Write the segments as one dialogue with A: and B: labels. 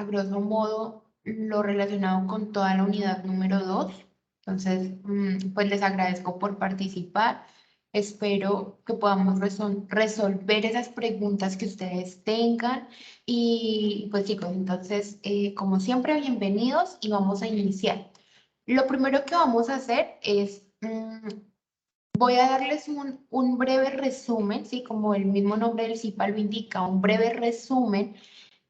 A: a grosso modo lo relacionado con toda la unidad número 2. Entonces, pues les agradezco por participar. Espero que podamos resolver esas preguntas que ustedes tengan. Y pues chicos, entonces, como siempre, bienvenidos y vamos a iniciar. Lo primero que vamos a hacer es, voy a darles un breve resumen, ¿sí? Como el mismo nombre del CIPA lo indica, un breve resumen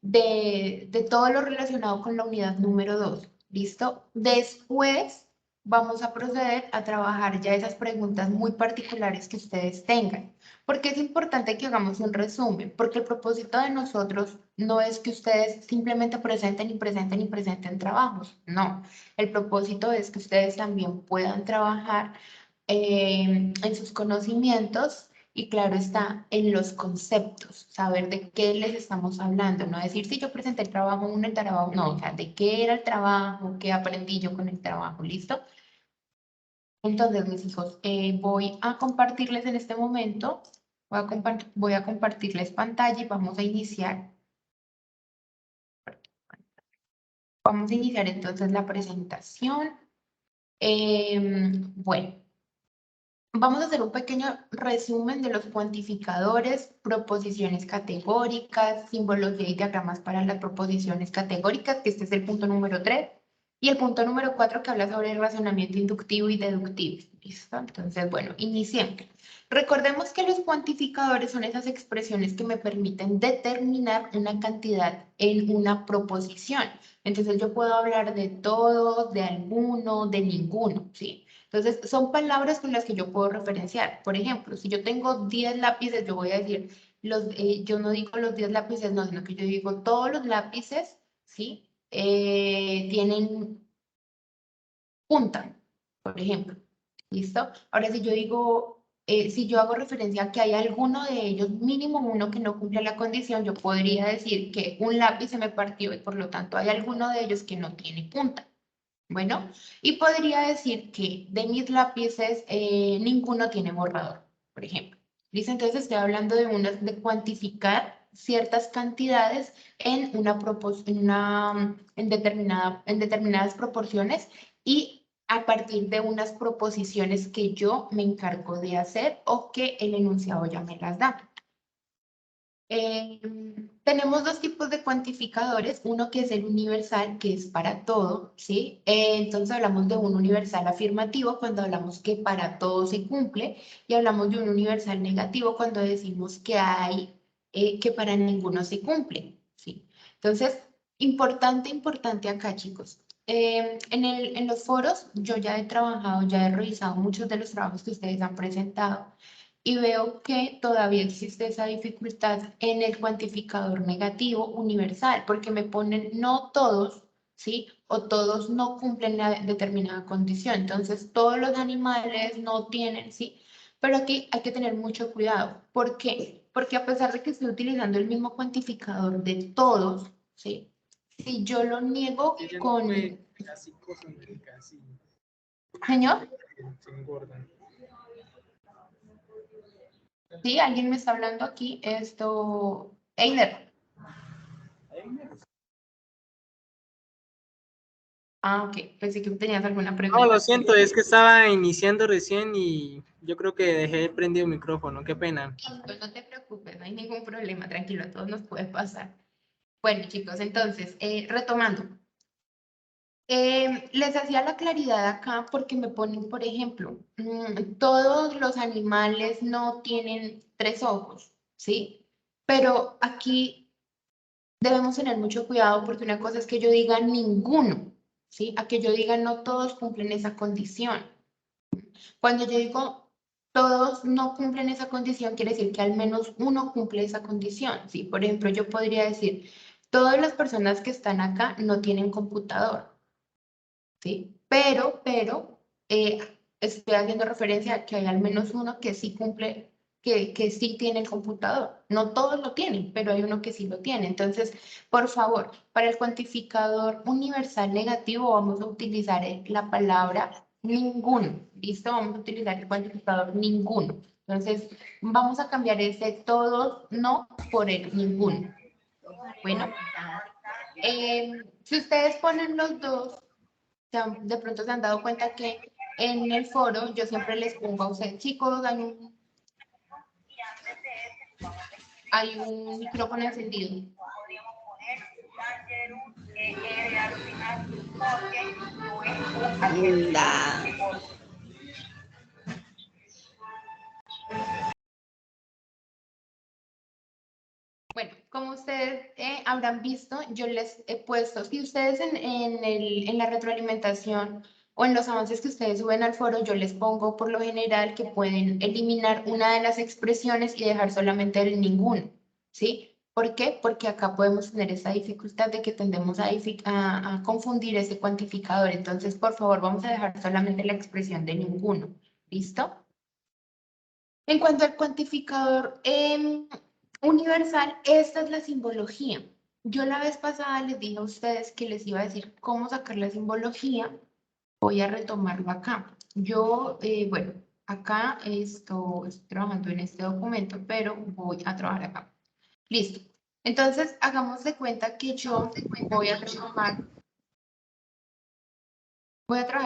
A: de todo lo relacionado con la unidad número 2. ¿Listo? Después vamos a proceder a trabajar ya esas preguntas muy particulares que ustedes tengan. Porque es importante que hagamos un resumen, porque el propósito de nosotros no es que ustedes simplemente presenten y presenten y presenten trabajos, no. El propósito es que ustedes también puedan trabajar en sus conocimientos y claro está, en los conceptos, saber de qué les estamos hablando, no decir si yo presenté el trabajo, el trabajo, no, o sea, de qué era el trabajo, qué aprendí yo con el trabajo, ¿listo? Entonces, mis hijos, voy a compartirles en este momento, voy a compartirles pantalla y vamos a iniciar. Vamos a iniciar entonces la presentación. Bueno. Vamos a hacer un pequeño resumen de los cuantificadores, proposiciones categóricas, simbología y diagramas para las proposiciones categóricas, que este es el punto número 3, y el punto número 4 que habla sobre el razonamiento inductivo y deductivo. ¿Listo? Entonces, bueno, iniciemos. Recordemos que los cuantificadores son esas expresiones que me permiten determinar una cantidad en una proposición. Entonces, yo puedo hablar de todos, de alguno, de ninguno, ¿sí? Entonces, son palabras con las que yo puedo referenciar. Por ejemplo, si yo tengo 10 lápices, yo voy a decir, yo no digo los 10 lápices, no, sino que yo digo todos los lápices, ¿sí? Tienen punta, por ejemplo. ¿Listo? Ahora, si yo digo, si yo hago referencia a que hay alguno de ellos, mínimo uno que no cumple la condición, yo podría decir que un lápiz se me partió y por lo tanto hay alguno de ellos que no tiene punta. Bueno, y podría decir que de mis lápices ninguno tiene borrador, por ejemplo. ¿Listo? Entonces estoy hablando de cuantificar ciertas cantidades en en determinadas proporciones y a partir de unas proposiciones que yo me encargo de hacer o que el enunciado ya me las da. Tenemos dos tipos de cuantificadores, uno que es el universal, que es para todo, ¿sí? Entonces hablamos de un universal afirmativo cuando hablamos que para todo se cumple y hablamos de un universal negativo cuando decimos que que para ninguno se cumple, ¿sí? Entonces, importante acá, chicos. En los foros yo ya he trabajado, ya he revisado muchos de los trabajos que ustedes han presentado y veo que todavía existe esa dificultad en el cuantificador negativo universal, porque me ponen no todos, ¿sí? O todos no cumplen la determinada condición. Entonces, todos los animales no tienen, ¿sí? Pero aquí hay que tener mucho cuidado. ¿Por qué? Porque a pesar de que estoy utilizando el mismo cuantificador de todos, ¿sí? Si yo lo niego con... Señor, ¿sí? ¿Alguien me está hablando aquí? Esto... Einer. Ah, ok. Pensé que tenías alguna
B: No,
A: pregunta.
B: lo siento, es que estaba iniciando recién y yo creo que dejé prendido el micrófono, qué pena.
A: Pues no te preocupes, no hay ningún problema, tranquilo, a todos nos puede pasar. Bueno, chicos, entonces, retomando. Les hacía la claridad acá porque me ponen, por ejemplo, todos los animales no tienen 3 ojos, ¿sí? Pero aquí debemos tener mucho cuidado porque una cosa es que yo diga ninguno, ¿sí? A que yo diga no todos cumplen esa condición. Cuando yo digo todos no cumplen esa condición, quiere decir que al menos uno cumple esa condición, ¿sí? Por ejemplo, yo podría decir, todas las personas que están acá no tienen computador, ¿sí? Pero estoy haciendo referencia a que hay al menos uno que sí cumple, que sí tiene el computador. No todos lo tienen, pero hay uno que sí lo tiene. Entonces, por favor, para el cuantificador universal negativo vamos a utilizar la palabra ninguno. ¿Listo? Vamos a utilizar el cuantificador ninguno. Entonces, vamos a cambiar ese todos no por el ninguno. Bueno. Si ustedes ponen los dos, de pronto se han dado cuenta que en el foro yo siempre les pongo a ustedes, chicos, hay un micrófono encendido.
C: Hola.
A: Bueno, como ustedes habrán visto, yo les he puesto, si ustedes en la retroalimentación o en los avances que ustedes suben al foro, yo les pongo por lo general que pueden eliminar una de las expresiones y dejar solamente el ninguno, ¿sí? ¿Por qué? Porque acá podemos tener esa dificultad de que tendemos a confundir ese cuantificador. Entonces, por favor, vamos a dejar solamente la expresión de ninguno. ¿Listo? En cuanto al cuantificador universal, esta es la simbología. Yo la vez pasada les dije a ustedes que les iba a decir cómo sacar la simbología. Voy a retomarlo acá. Yo, bueno, acá estoy trabajando en este documento, pero voy a trabajar acá. Listo. Entonces, hagamos de cuenta que yo voy a trabajar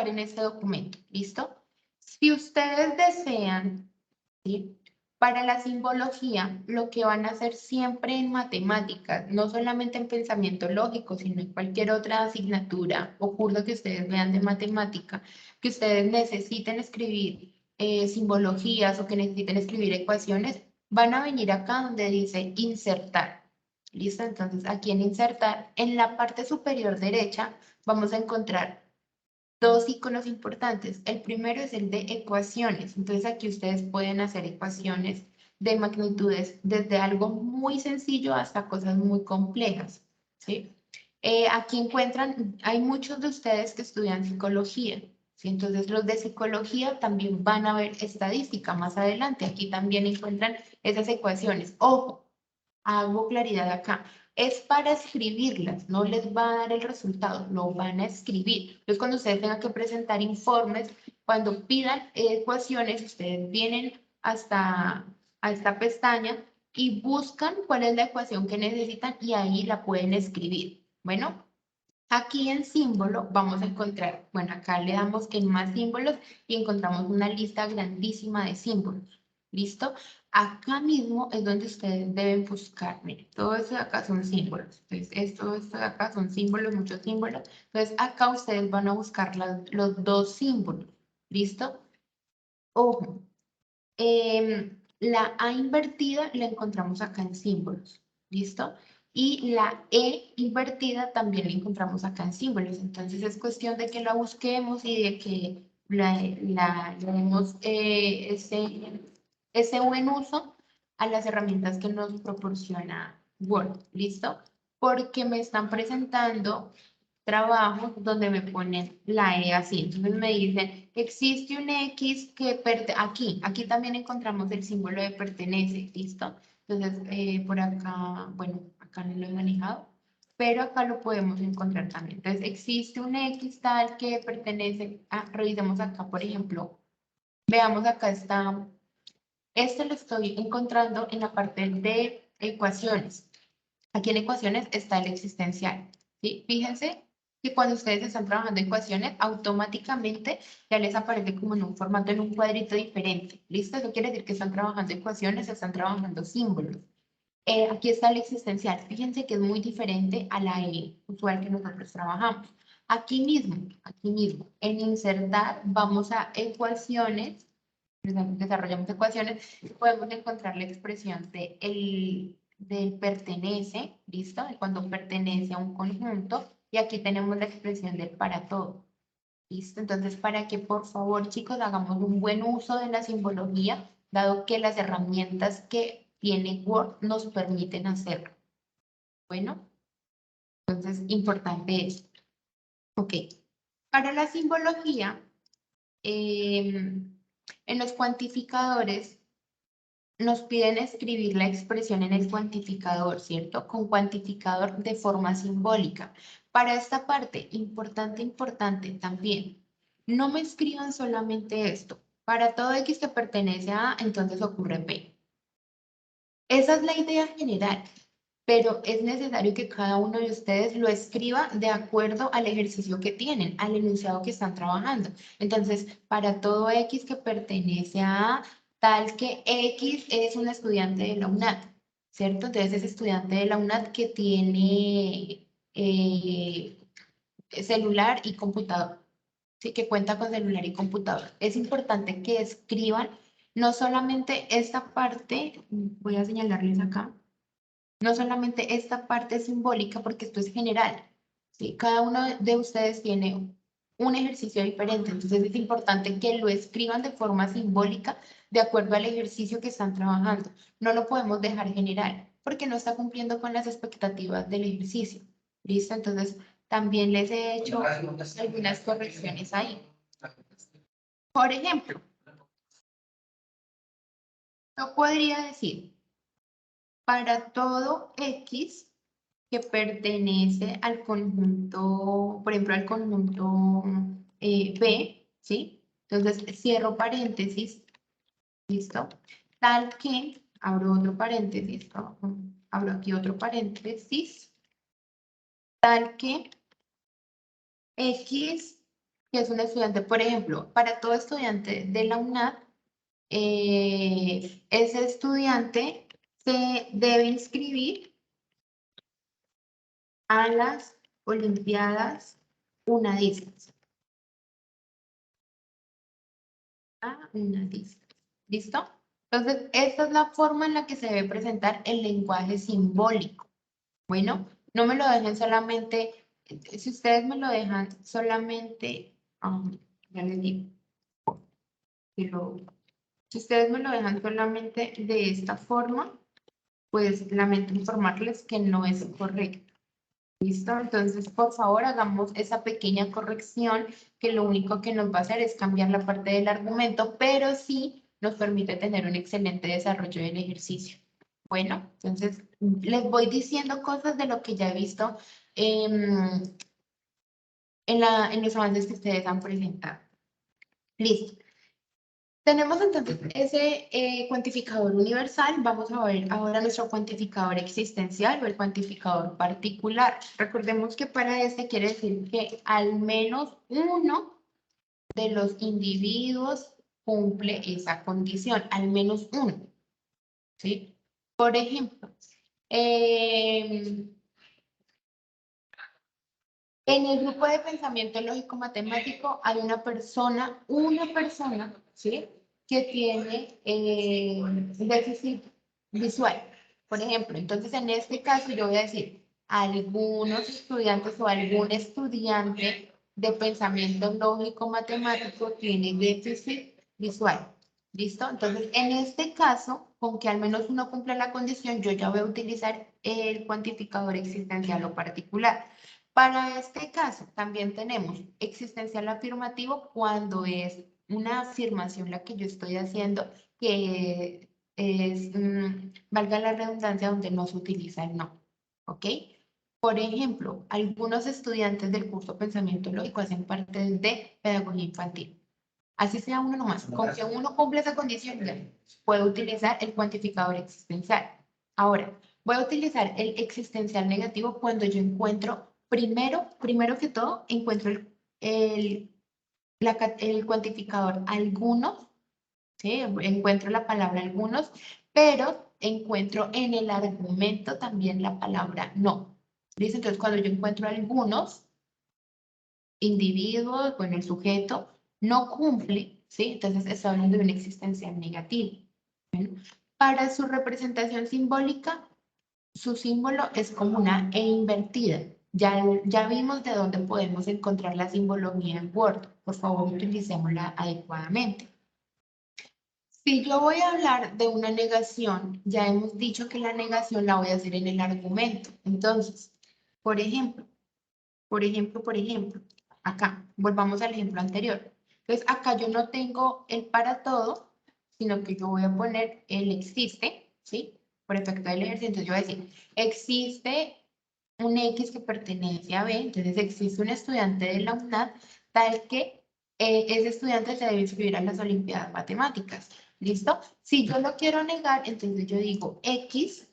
A: en este documento. ¿Listo? Si ustedes desean, ¿sí?, para la simbología, lo que van a hacer siempre en matemáticas, no solamente en pensamiento lógico, sino en cualquier otra asignatura o curso que ustedes vean de matemática, que ustedes necesiten escribir simbologías o que necesiten escribir ecuaciones, van a venir acá donde dice insertar. ¿Listo? Entonces, aquí en insertar, en la parte superior derecha, vamos a encontrar dos iconos importantes. El primero es el de ecuaciones. Entonces aquí ustedes pueden hacer ecuaciones de magnitudes desde algo muy sencillo hasta cosas muy complejas, ¿sí? Aquí encuentran, hay muchos de ustedes que estudian psicología, ¿sí? Entonces los de psicología también van a ver estadística más adelante. Aquí también encuentran esas ecuaciones. Ojo, hago claridad acá. Es para escribirlas, no les va a dar el resultado, lo van a escribir. Entonces, cuando ustedes tengan que presentar informes, cuando pidan ecuaciones, ustedes vienen hasta a esta pestaña y buscan cuál es la ecuación que necesitan y ahí la pueden escribir. Bueno, aquí en símbolo vamos a encontrar, bueno, acá le damos en más símbolos y encontramos una lista grandísima de símbolos. ¿Listo? Acá mismo es donde ustedes deben buscar. Miren, todo esto de acá son símbolos. Entonces, esto de acá son símbolos, muchos símbolos. Entonces, acá ustedes van a buscar los dos símbolos. ¿Listo? Ojo, la A invertida la encontramos acá en símbolos. ¿Listo? Y la E invertida también la encontramos acá en símbolos. Entonces, es cuestión de que la busquemos y de que le demos ese buen uso a las herramientas que nos proporciona Word, ¿listo? Porque me están presentando trabajos donde me ponen la E así. Entonces me dicen, existe un X que aquí también encontramos el símbolo de pertenece, ¿listo? Entonces, por acá, bueno, acá no lo he manejado, pero acá lo podemos encontrar también. Entonces, existe un X tal que pertenece revisemos acá, por ejemplo, veamos acá está. Este lo estoy encontrando en la parte de ecuaciones. Aquí en ecuaciones está el existencial, ¿sí? Fíjense que cuando ustedes están trabajando en ecuaciones, automáticamente ya les aparece como en un formato, en un cuadrito diferente. ¿Listo? Eso quiere decir que están trabajando ecuaciones, están trabajando símbolos. Aquí está el existencial. Fíjense que es muy diferente a la usual que nosotros trabajamos. Aquí mismo, en insertar, vamos a ecuaciones, desarrollamos ecuaciones, podemos encontrar la expresión del pertenece, ¿listo? De cuando pertenece a un conjunto, y aquí tenemos la expresión del para todo, ¿listo? Entonces, para que por favor, chicos, hagamos un buen uso de la simbología, dado que las herramientas que tiene Word nos permiten hacerlo. Bueno, entonces, importante esto. Ok, para la simbología, en los cuantificadores, nos piden escribir la expresión en el cuantificador, ¿cierto? Con cuantificador de forma simbólica. Para esta parte, importante también, no me escriban solamente esto. Para todo X que pertenece a, entonces ocurre P. Esa es la idea general. pero es necesario que cada uno de ustedes lo escriba de acuerdo al ejercicio que tienen, al enunciado que están trabajando. Entonces, para todo X que pertenece a tal que X es un estudiante de la UNAD, ¿cierto? Entonces, es estudiante de la UNAD que tiene celular y computador, ¿sí? Que cuenta con celular y computador. Es importante que escriban no solamente esta parte, voy a señalarles acá, no solamente esta parte simbólica, porque esto es general, ¿sí? Cada uno de ustedes tiene un ejercicio diferente, entonces es importante que lo escriban de forma simbólica de acuerdo al ejercicio que están trabajando. No lo podemos dejar general, porque no está cumpliendo con las expectativas del ejercicio. ¿Listo? Entonces, también les he hecho algunas correcciones ahí. Por ejemplo, yo podría decir, para todo X que pertenece al conjunto, por ejemplo, al conjunto B, ¿sí? Entonces, cierro paréntesis, ¿listo? Tal que, abro otro paréntesis, ¿no? Abro aquí otro paréntesis, tal que X, que es un estudiante, por ejemplo, para todo estudiante de la UNAD, ese estudiante se debe inscribir a las Olimpiadas UNADistas. A UNADistas. ¿Listo? Entonces, esta es la forma en la que se debe presentar el lenguaje simbólico. Bueno, no me lo dejen solamente, si ustedes me lo dejan solamente, ya les digo, pero si ustedes me lo dejan solamente de esta forma, pues lamento informarles que no es correcto. ¿Listo? Entonces, por favor, hagamos esa pequeña corrección que lo único que nos va a hacer es cambiar la parte del argumento, pero sí nos permite tener un excelente desarrollo del ejercicio. Bueno, entonces les voy diciendo cosas de lo que ya he visto en los avances que ustedes han presentado. Listo. Tenemos entonces ese cuantificador universal. Vamos a ver ahora nuestro cuantificador existencial o el cuantificador particular. Recordemos que para este quiere decir que al menos uno de los individuos cumple esa condición, al menos uno. ¿Sí? Por ejemplo, en el grupo de pensamiento lógico-matemático hay una persona, ¿sí? Que tiene déficit visual, por ejemplo. Entonces, en este caso, yo voy a decir, algunos estudiantes o algún estudiante de pensamiento lógico-matemático tiene déficit visual. ¿Listo? Entonces, en este caso, con que al menos uno cumpla la condición, yo ya voy a utilizar el cuantificador existencial o particular. Para este caso, también tenemos existencial afirmativo cuando es una afirmación la que yo estoy haciendo que es, valga la redundancia, donde no se utiliza el no. ¿Ok? Por ejemplo, algunos estudiantes del curso Pensamiento Lógico hacen parte de pedagogía infantil. Así sea uno nomás. Con que uno cumple esa condición, ya puedo utilizar el cuantificador existencial. Ahora, voy a utilizar el existencial negativo cuando yo encuentro, primero que todo, encuentro el cuantificador algunos, ¿sí? Encuentro la palabra algunos, pero encuentro en el argumento también la palabra no. ¿Listo? Entonces, cuando yo encuentro algunos individuos, bueno, el sujeto no cumple, ¿sí? Entonces, está hablando de una existencial negativa. ¿Bueno? Para su representación simbólica, su símbolo es como una E invertida. Ya vimos de dónde podemos encontrar la simbología en Word. Por favor, utilicémosla adecuadamente. Si yo voy a hablar de una negación, ya hemos dicho que la negación la voy a hacer en el argumento. Entonces, por ejemplo, acá, volvamos al ejemplo anterior. Entonces, acá yo no tengo el para todo, sino que yo voy a poner el existe, ¿sí? Por efecto del ejercicio, entonces yo voy a decir, existe un X que pertenece a B, entonces existe un estudiante de la UNAD, tal que ese estudiante se debe inscribir a las Olimpiadas Matemáticas. ¿Listo? Si yo lo quiero negar, entonces yo digo X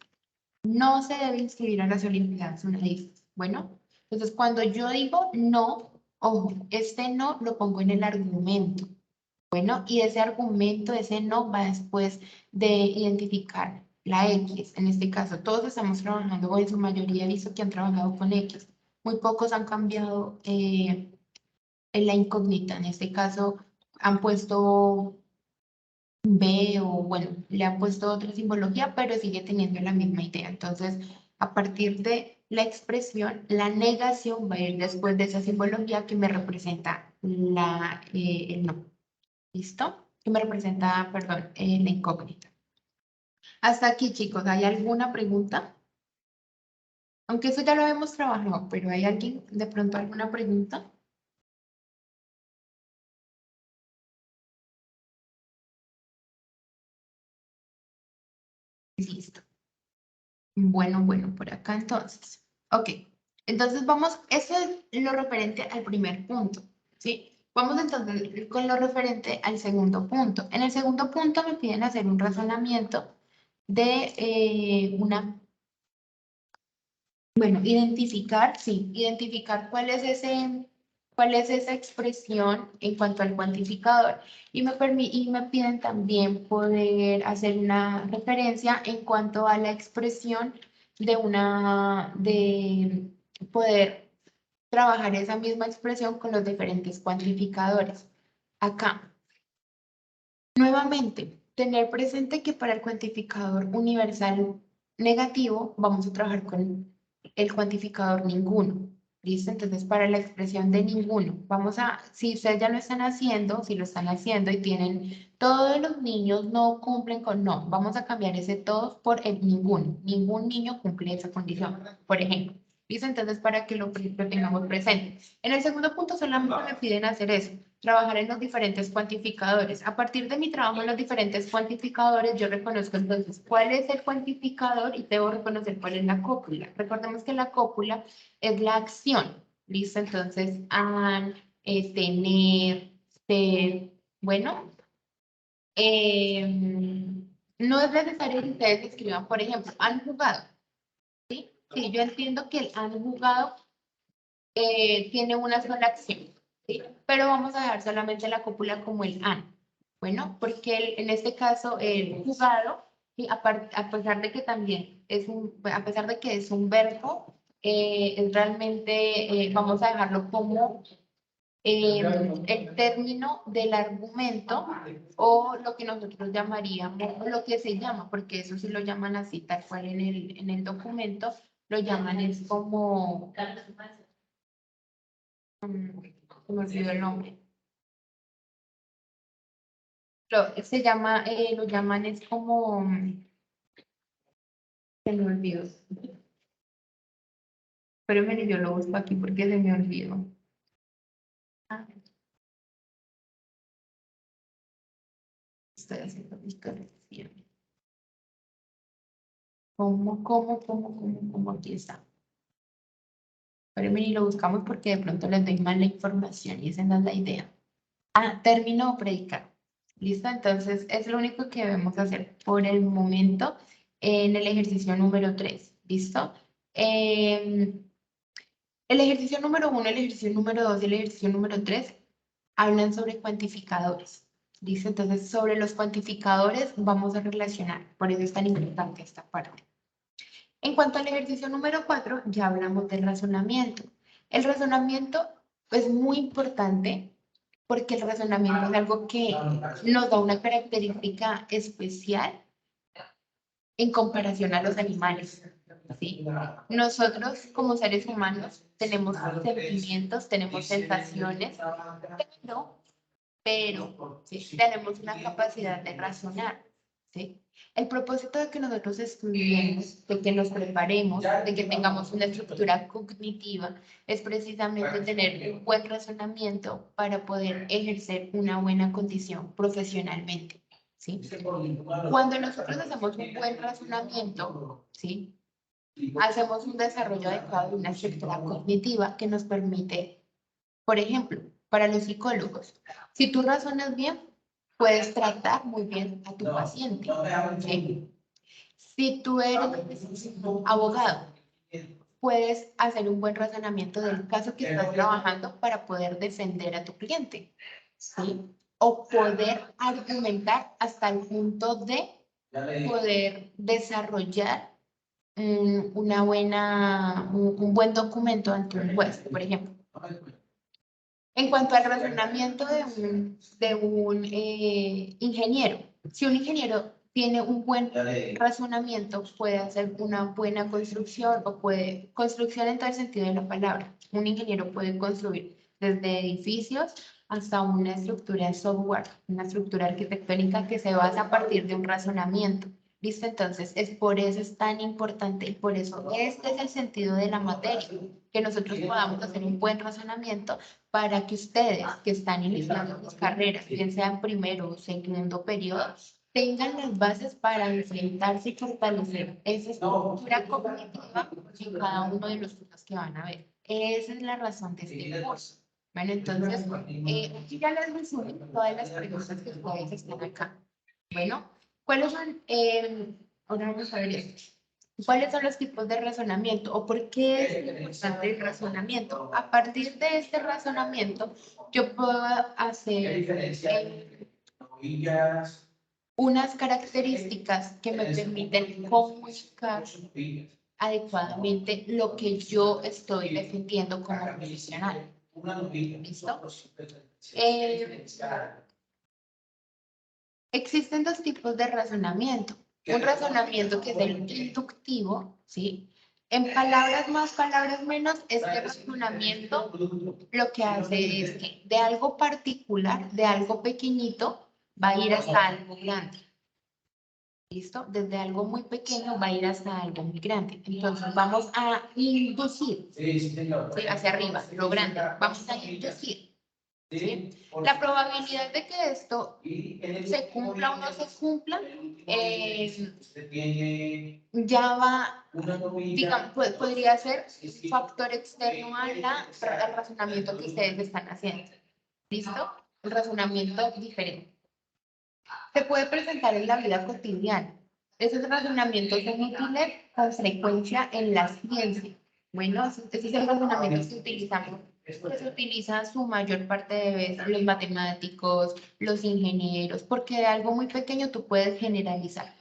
A: no se debe inscribir a las Olimpiadas una lista. Bueno, entonces cuando yo digo no, ojo, este no lo pongo en el argumento. Bueno, y ese argumento, ese no, va después de identificar la X. En este caso, todos estamos trabajando, o en su mayoría he visto que han trabajado con X. Muy pocos han cambiado en la incógnita. En este caso, han puesto B o bueno, le han puesto otra simbología, pero sigue teniendo la misma idea. Entonces, a partir de la expresión, la negación va a ir después de esa simbología que me representa el no. ¿Listo? Que me representa, perdón, la incógnita. Hasta aquí, chicos, ¿hay alguna pregunta? Aunque eso ya lo hemos trabajado, pero ¿hay alguien de pronto alguna pregunta? Listo. Bueno, por acá entonces. Ok, entonces vamos, eso es lo referente al primer punto, ¿sí? Vamos entonces con lo referente al segundo punto. En el segundo punto me piden hacer un razonamiento de bueno, identificar, sí, identificar cuál es esa expresión en cuanto al cuantificador. Y me piden también poder hacer una referencia en cuanto a la expresión de poder trabajar esa misma expresión con los diferentes cuantificadores. Acá, nuevamente, tener presente que para el cuantificador universal negativo vamos a trabajar con el cuantificador ninguno. ¿Listo? Entonces, para la expresión de ninguno, si ustedes ya lo están haciendo, si lo están haciendo y tienen, todos los niños no cumplen con no, vamos a cambiar ese todos por el ninguno. Ningún niño cumple esa condición, por ejemplo. ¿Listo? Entonces, para que lo tengamos presente. En el segundo punto solamente me piden hacer eso, trabajar en los diferentes cuantificadores. A partir de mi trabajo en los diferentes cuantificadores, yo reconozco entonces cuál es el cuantificador y debo reconocer cuál es la cópula. Recordemos que la cópula es la acción. ¿Listo? Entonces, tener, ser. Bueno, no es necesario que ustedes escriban, por ejemplo, han jugado. ¿Sí? Sí, yo entiendo que el han jugado tiene una sola acción, ¿sí? Pero vamos a dejar solamente la cópula como el han. Bueno, porque en este caso el jugado, ¿sí? A pesar de que también a pesar de que es un verbo, es realmente, vamos a dejarlo como el término del argumento o lo que nosotros llamaríamos, lo que se llama, porque eso sí lo llaman así, tal cual en el documento, lo llaman es como se me olvidó el nombre. Lo llaman es como, se me olvidó. Pero yo lo busco aquí porque se me olvidó. Ah, estoy haciendo mis correcciones. ¿Cómo? Aquí está. Pero y lo buscamos porque de pronto les doy mal la información y esa no es la idea. Término o predicado. ¿Listo? Entonces, es lo único que debemos hacer por el momento en el ejercicio número 3. ¿Listo? El ejercicio número 1, el ejercicio número 2 y el ejercicio número 3 hablan sobre cuantificadores. ¿Listo? Entonces, sobre los cuantificadores vamos a relacionar. Por eso es tan importante esta parte. En cuanto al ejercicio número 4, ya hablamos del razonamiento. El razonamiento es muy importante porque el razonamiento es algo que nos da una característica especial en comparación a los animales. ¿Sí? Nosotros como seres humanos tenemos sentimientos, tenemos sensaciones, pero ¿sí? Tenemos una capacidad de razonar. ¿Sí? El propósito de que nosotros estudiemos, de que nos preparemos, de que tengamos una estructura cognitiva, es precisamente tener un buen razonamiento para poder ejercer una buena condición profesionalmente. ¿Sí? Cuando nosotros hacemos un buen razonamiento, ¿sí? Hacemos un desarrollo adecuado de una estructura cognitiva que nos permite, por ejemplo, para los psicólogos, si tú razonas bien, puedes tratar muy bien a tu paciente. ¿Sí? Si tú eres abogado, puedes hacer un buen razonamiento del caso que estás trabajando para poder defender a tu cliente, ¿sí? O poder argumentar hasta el punto de poder desarrollar un buen documento ante un juez, por ejemplo. En cuanto al razonamiento de un ingeniero, si un ingeniero tiene un buen razonamiento, puede hacer una buena construcción o puede, construcción en todo el sentido de la palabra. Un ingeniero puede construir desde edificios hasta una estructura de software, una estructura arquitectónica que se basa a partir de un razonamiento. ¿Listo? Entonces, es por eso es tan importante y por eso este es el sentido de la materia, que nosotros podamos hacer un buen razonamiento para que ustedes que están iniciando sus carreras, bien sean primero o segundo periodo, tengan las bases para enfrentarse y fortalecer esa estructura cognitiva en cada uno de los cursos que van a ver. Esa es la razón de este curso. Bueno, entonces, aquí ya les resumí todas las preguntas que ustedes están acá. Bueno, ¿cuáles son? Ahora vamos a ver esto. ¿Cuáles son los tipos de razonamiento o por qué es importante el razonamiento? A partir de este razonamiento, yo puedo hacer unas características que me permiten comunicar adecuadamente lo que yo estoy defendiendo como profesional. ¿Listo? Existen dos tipos de razonamiento. Un razonamiento que es el inductivo, ¿sí? En palabras más, palabras menos, este razonamiento lo que hace es que de algo particular, de algo pequeñito, va a ir hasta algo grande. ¿Listo? Desde algo muy pequeño va a ir hasta algo muy grande. Entonces vamos a inducir, ¿sí? Hacia arriba, lo grande. Vamos a inducir. ¿Sí? La probabilidad de que esto se cumpla o no se cumpla ya va, digamos, podría ser un factor externo al razonamiento que ustedes están haciendo. ¿Listo? El razonamiento diferente. Se puede presentar en la vida cotidiana. Esos razonamientos son útiles con frecuencia en la ciencia. Bueno, ese es el razonamiento que utilizamos, que se utiliza su mayor parte de veces los matemáticos, los ingenieros, porque de algo muy pequeño tú puedes generalizar.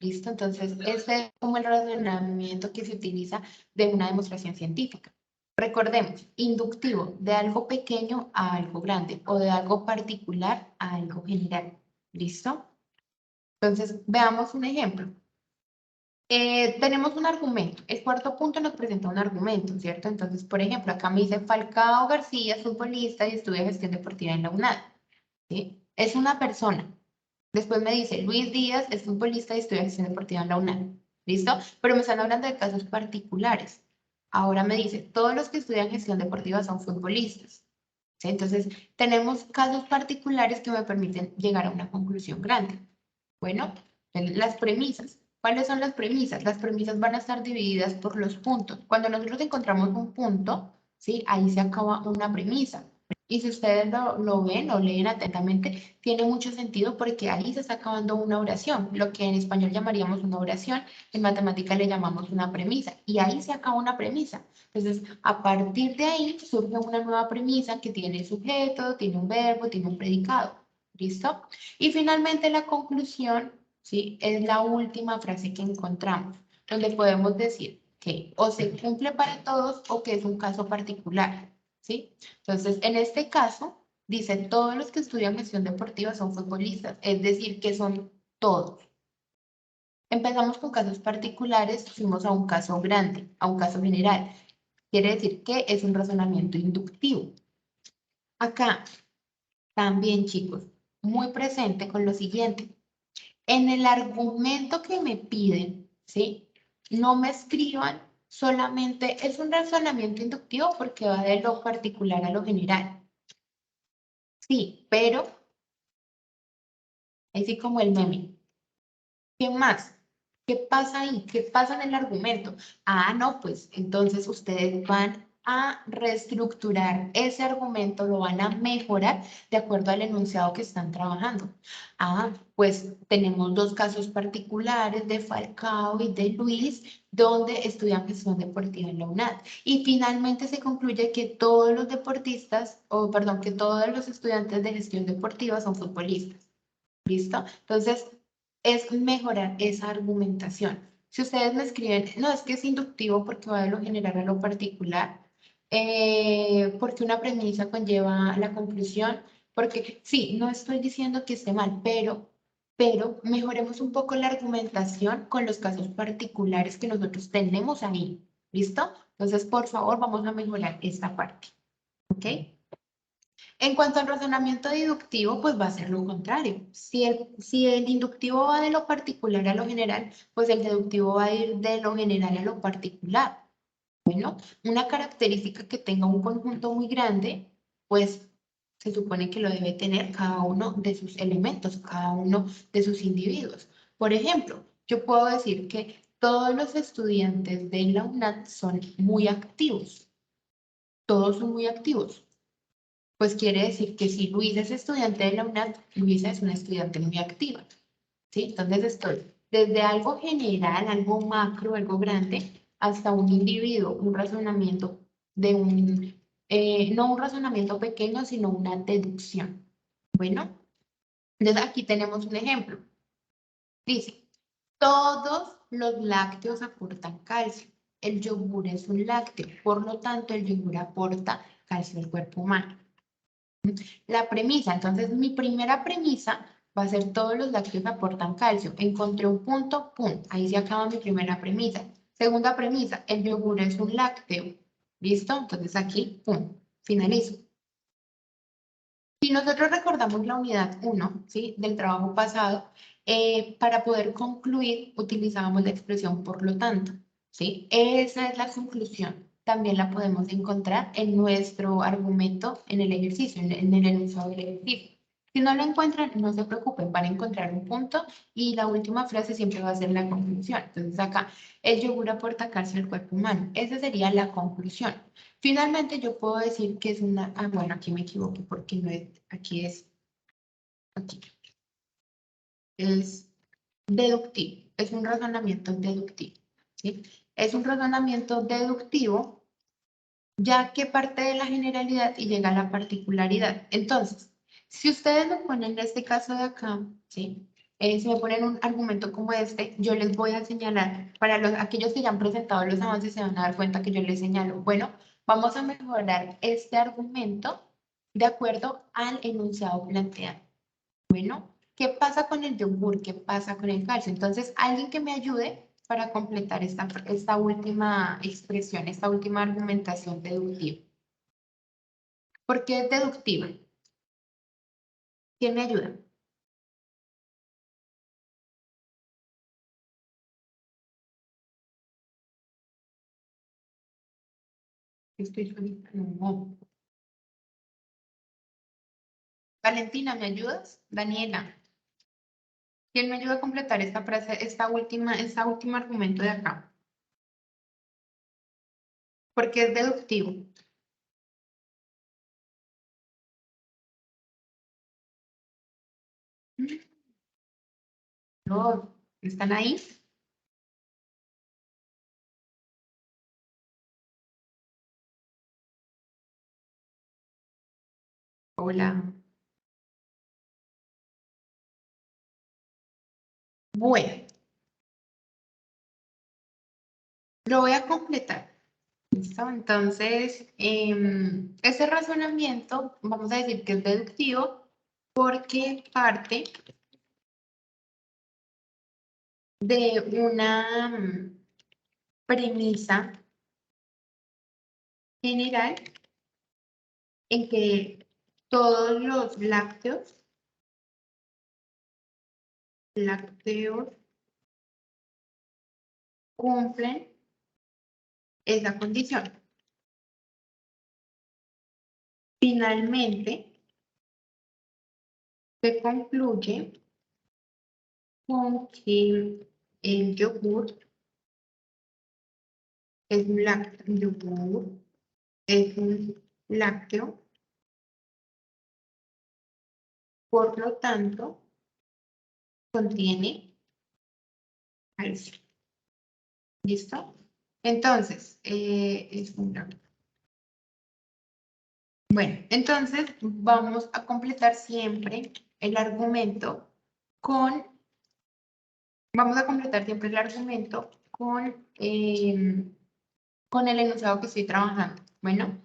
A: ¿Listo? Entonces, este es como el razonamiento que se utiliza de una demostración científica. Recordemos, inductivo, de algo pequeño a algo grande o de algo particular a algo general. ¿Listo? Entonces, veamos un ejemplo. Tenemos un argumento. El cuarto punto nos presenta un argumento, ¿cierto? Entonces, por ejemplo, acá me dice Falcao García, futbolista y estudia gestión deportiva en la UNAD. ¿Sí? Es una persona. Después me dice Luis Díaz, es futbolista y estudia gestión deportiva en la UNAD. ¿Listo? Pero me están hablando de casos particulares. Ahora me dice, todos los que estudian gestión deportiva son futbolistas. ¿Sí? Entonces, tenemos casos particulares que me permiten llegar a una conclusión grande. Bueno, las premisas. ¿Cuáles son las premisas? Las premisas van a estar divididas por los puntos. Cuando nosotros encontramos un punto, ¿sí? Ahí se acaba una premisa. Y si ustedes lo ven o leen atentamente, tiene mucho sentido porque ahí se está acabando una oración. Lo que en español llamaríamos una oración, en matemática le llamamos una premisa. Y ahí se acaba una premisa. Entonces, a partir de ahí surge una nueva premisa que tiene sujeto, tiene un verbo, tiene un predicado. ¿Listo? Y finalmente la conclusión, ¿sí? Es la última frase que encontramos, donde podemos decir que o se cumple para todos o que es un caso particular, ¿sí? Entonces, en este caso, dice, todos los que estudian gestión deportiva son futbolistas, es decir, que son todos. Empezamos con casos particulares, fuimos a un caso grande, a un caso general. Quiere decir que es un razonamiento inductivo. Acá, también, chicos, muy presente con lo siguiente. En el argumento que me piden, ¿sí? No me escriban solamente, es un razonamiento inductivo porque va de lo particular a lo general. Sí, pero, así como el meme. ¿Qué más? ¿Qué pasa ahí? ¿Qué pasa en el argumento? Ah, no, pues entonces ustedes van a reestructurar ese argumento, lo van a mejorar de acuerdo al enunciado que están trabajando. Pues tenemos dos casos particulares de Falcao y de Luis, donde estudian gestión deportiva en la UNAD. Y finalmente se concluye que todos los deportistas, o perdón, que todos los estudiantes de gestión deportiva son futbolistas. ¿Listo? Entonces, es mejorar esa argumentación. Si ustedes me escriben, no, es que es inductivo porque va de lo general a lo particular, porque una premisa conlleva la conclusión, porque sí, no estoy diciendo que esté mal, pero mejoremos un poco la argumentación con los casos particulares que nosotros tenemos ahí. ¿Listo? Entonces, por favor, vamos a mejorar esta parte. ¿Ok? En cuanto al razonamiento deductivo, pues va a ser lo contrario. Si el inductivo va de lo particular a lo general, pues el deductivo va a ir de lo general a lo particular. Bueno, una característica que tenga un conjunto muy grande, pues se supone que lo debe tener cada uno de sus elementos, cada uno de sus individuos. Por ejemplo, yo puedo decir que todos los estudiantes de la UNAD son muy activos. Todos son muy activos. Pues quiere decir que si Luisa es estudiante de la UNAD, Luisa es una estudiante muy activa, ¿sí? Entonces estoy desde algo general, algo macro, algo grande, hasta un individuo, un razonamiento de no un razonamiento pequeño, sino una deducción. Bueno, entonces aquí tenemos un ejemplo. Dice, todos los lácteos aportan calcio. El yogur es un lácteo, por lo tanto el yogur aporta calcio al cuerpo humano. La premisa, entonces mi primera premisa va a ser todos los lácteos aportan calcio. Encontré un punto, pum, ahí se acaba mi primera premisa. Segunda premisa, el yogur es un lácteo. ¿Listo? Entonces aquí, pum, finalizo. Si nosotros recordamos la unidad 1, ¿sí? Del trabajo pasado, para poder concluir utilizábamos la expresión por lo tanto, ¿sí? Esa es la conclusión. También la podemos encontrar en nuestro argumento en el ejercicio, en el enunciado del ejercicio. Si no lo encuentran, no se preocupen, van a encontrar un punto y la última frase siempre va a ser la conclusión. Entonces acá, el yogur aporta calcio al cuerpo humano. Esa sería la conclusión. Finalmente, yo puedo decir que es una, bueno, aquí me equivoqué porque no es, aquí, es deductivo, es un razonamiento deductivo, ¿sí? Es un razonamiento deductivo, ya que parte de la generalidad y llega a la particularidad. Entonces, si ustedes me ponen en este caso de acá, ¿sí? Si me ponen un argumento como este, yo les voy a señalar, para aquellos que ya han presentado los avances se van a dar cuenta que yo les señalo, bueno, vamos a mejorar este argumento de acuerdo al enunciado planteado. Bueno, ¿qué pasa con el yogur? ¿Qué pasa con el calcio? Entonces, alguien que me ayude para completar esta última expresión, esta última argumentación deductiva. ¿Por qué es deductiva? ¿Quién me ayuda? Estoy solita. No. Valentina, ¿me ayudas? Daniela, ¿quién me ayuda a completar esta frase, esta última argumento de acá? Porque es deductivo. No, ¿están ahí? Hola. Bueno, lo voy a completar. ¿Listo? Entonces, ese razonamiento, vamos a decir que es deductivo porque parte de una premisa general en que todos los lácteos cumplen esa condición. Finalmente, se concluye con que el yogur es un yogur es un lácteo, por lo tanto, contiene calcio. ¿Listo? Entonces, es un lácteo. Bueno, entonces vamos a completar siempre el argumento con, vamos a completar siempre el argumento con el enunciado que estoy trabajando. Bueno,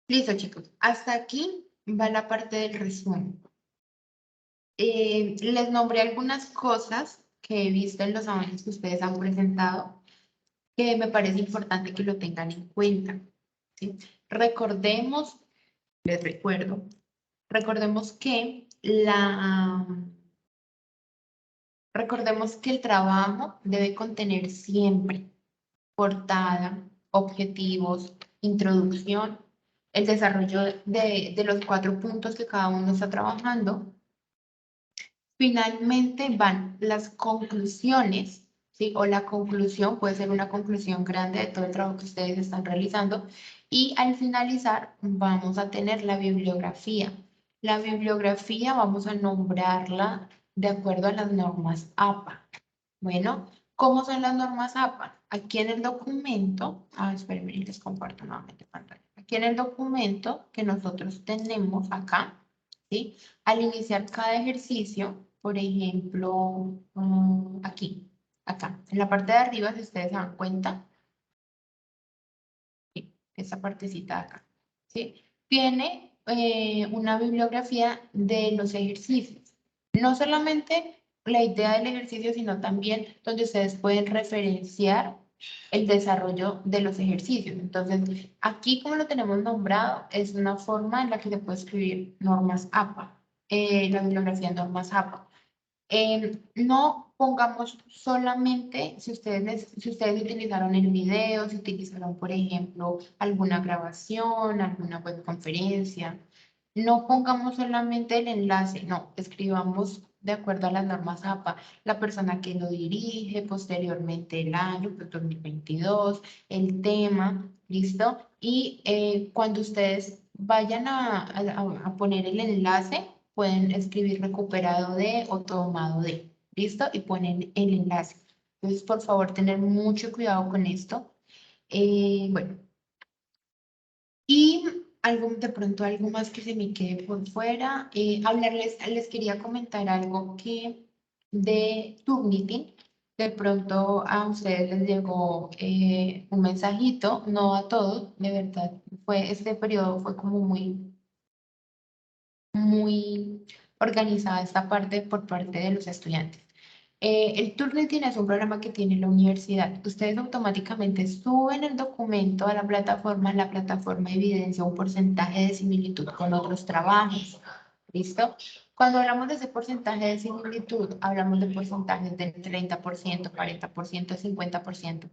A: listo chicos, hasta aquí va la parte del resumen. Les nombré algunas cosas que he visto en los avances que ustedes han presentado, que me parece importante que lo tengan en cuenta, ¿sí? Recordemos, les recuerdo, recordemos que recordemos que el trabajo debe contener siempre portada, objetivos, introducción, el desarrollo de los 4 puntos que cada uno está trabajando. Finalmente van las conclusiones, ¿sí? O la conclusión, puede ser una conclusión grande de todo el trabajo que ustedes están realizando. Y al finalizar vamos a tener la bibliografía. La bibliografía vamos a nombrarla de acuerdo a las normas APA. Bueno, ¿cómo son las normas APA? Aquí en el documento, espérenme, les comparto nuevamente pantalla. Aquí en el documento que nosotros tenemos acá, ¿sí? Al iniciar cada ejercicio, por ejemplo, aquí, acá, en la parte de arriba, si ustedes se dan cuenta, ¿sí? Esta partecita de acá, ¿sí? Tiene una bibliografía de los ejercicios. No solamente la idea del ejercicio, sino también donde ustedes pueden referenciar el desarrollo de los ejercicios. Entonces, aquí como lo tenemos nombrado, es una forma en la que se puede escribir normas APA, la bibliografía de normas APA. No pongamos solamente, si ustedes utilizaron el video, si utilizaron, por ejemplo, alguna grabación, alguna webconferencia, no pongamos solamente el enlace, no, escribamos de acuerdo a las normas APA, la persona que lo dirige, posteriormente el año, pues 2022, el tema, ¿listo? Y cuando ustedes vayan a poner el enlace, pueden escribir recuperado de o tomado de, ¿listo? Y ponen el enlace. Entonces, por favor, tener mucho cuidado con esto. Bueno, y de pronto algo más que se me quede por fuera, les quería comentar algo que de Turnitin, de pronto a ustedes les llegó un mensajito, no a todos, de verdad, este periodo fue como muy organizada esta parte por parte de los estudiantes. El Turnitin es un programa que tiene la universidad. Ustedes automáticamente suben el documento a la plataforma evidencia un porcentaje de similitud con otros trabajos. ¿Listo? Cuando hablamos de ese porcentaje de similitud, hablamos de porcentajes del 30%, 40%, 50%.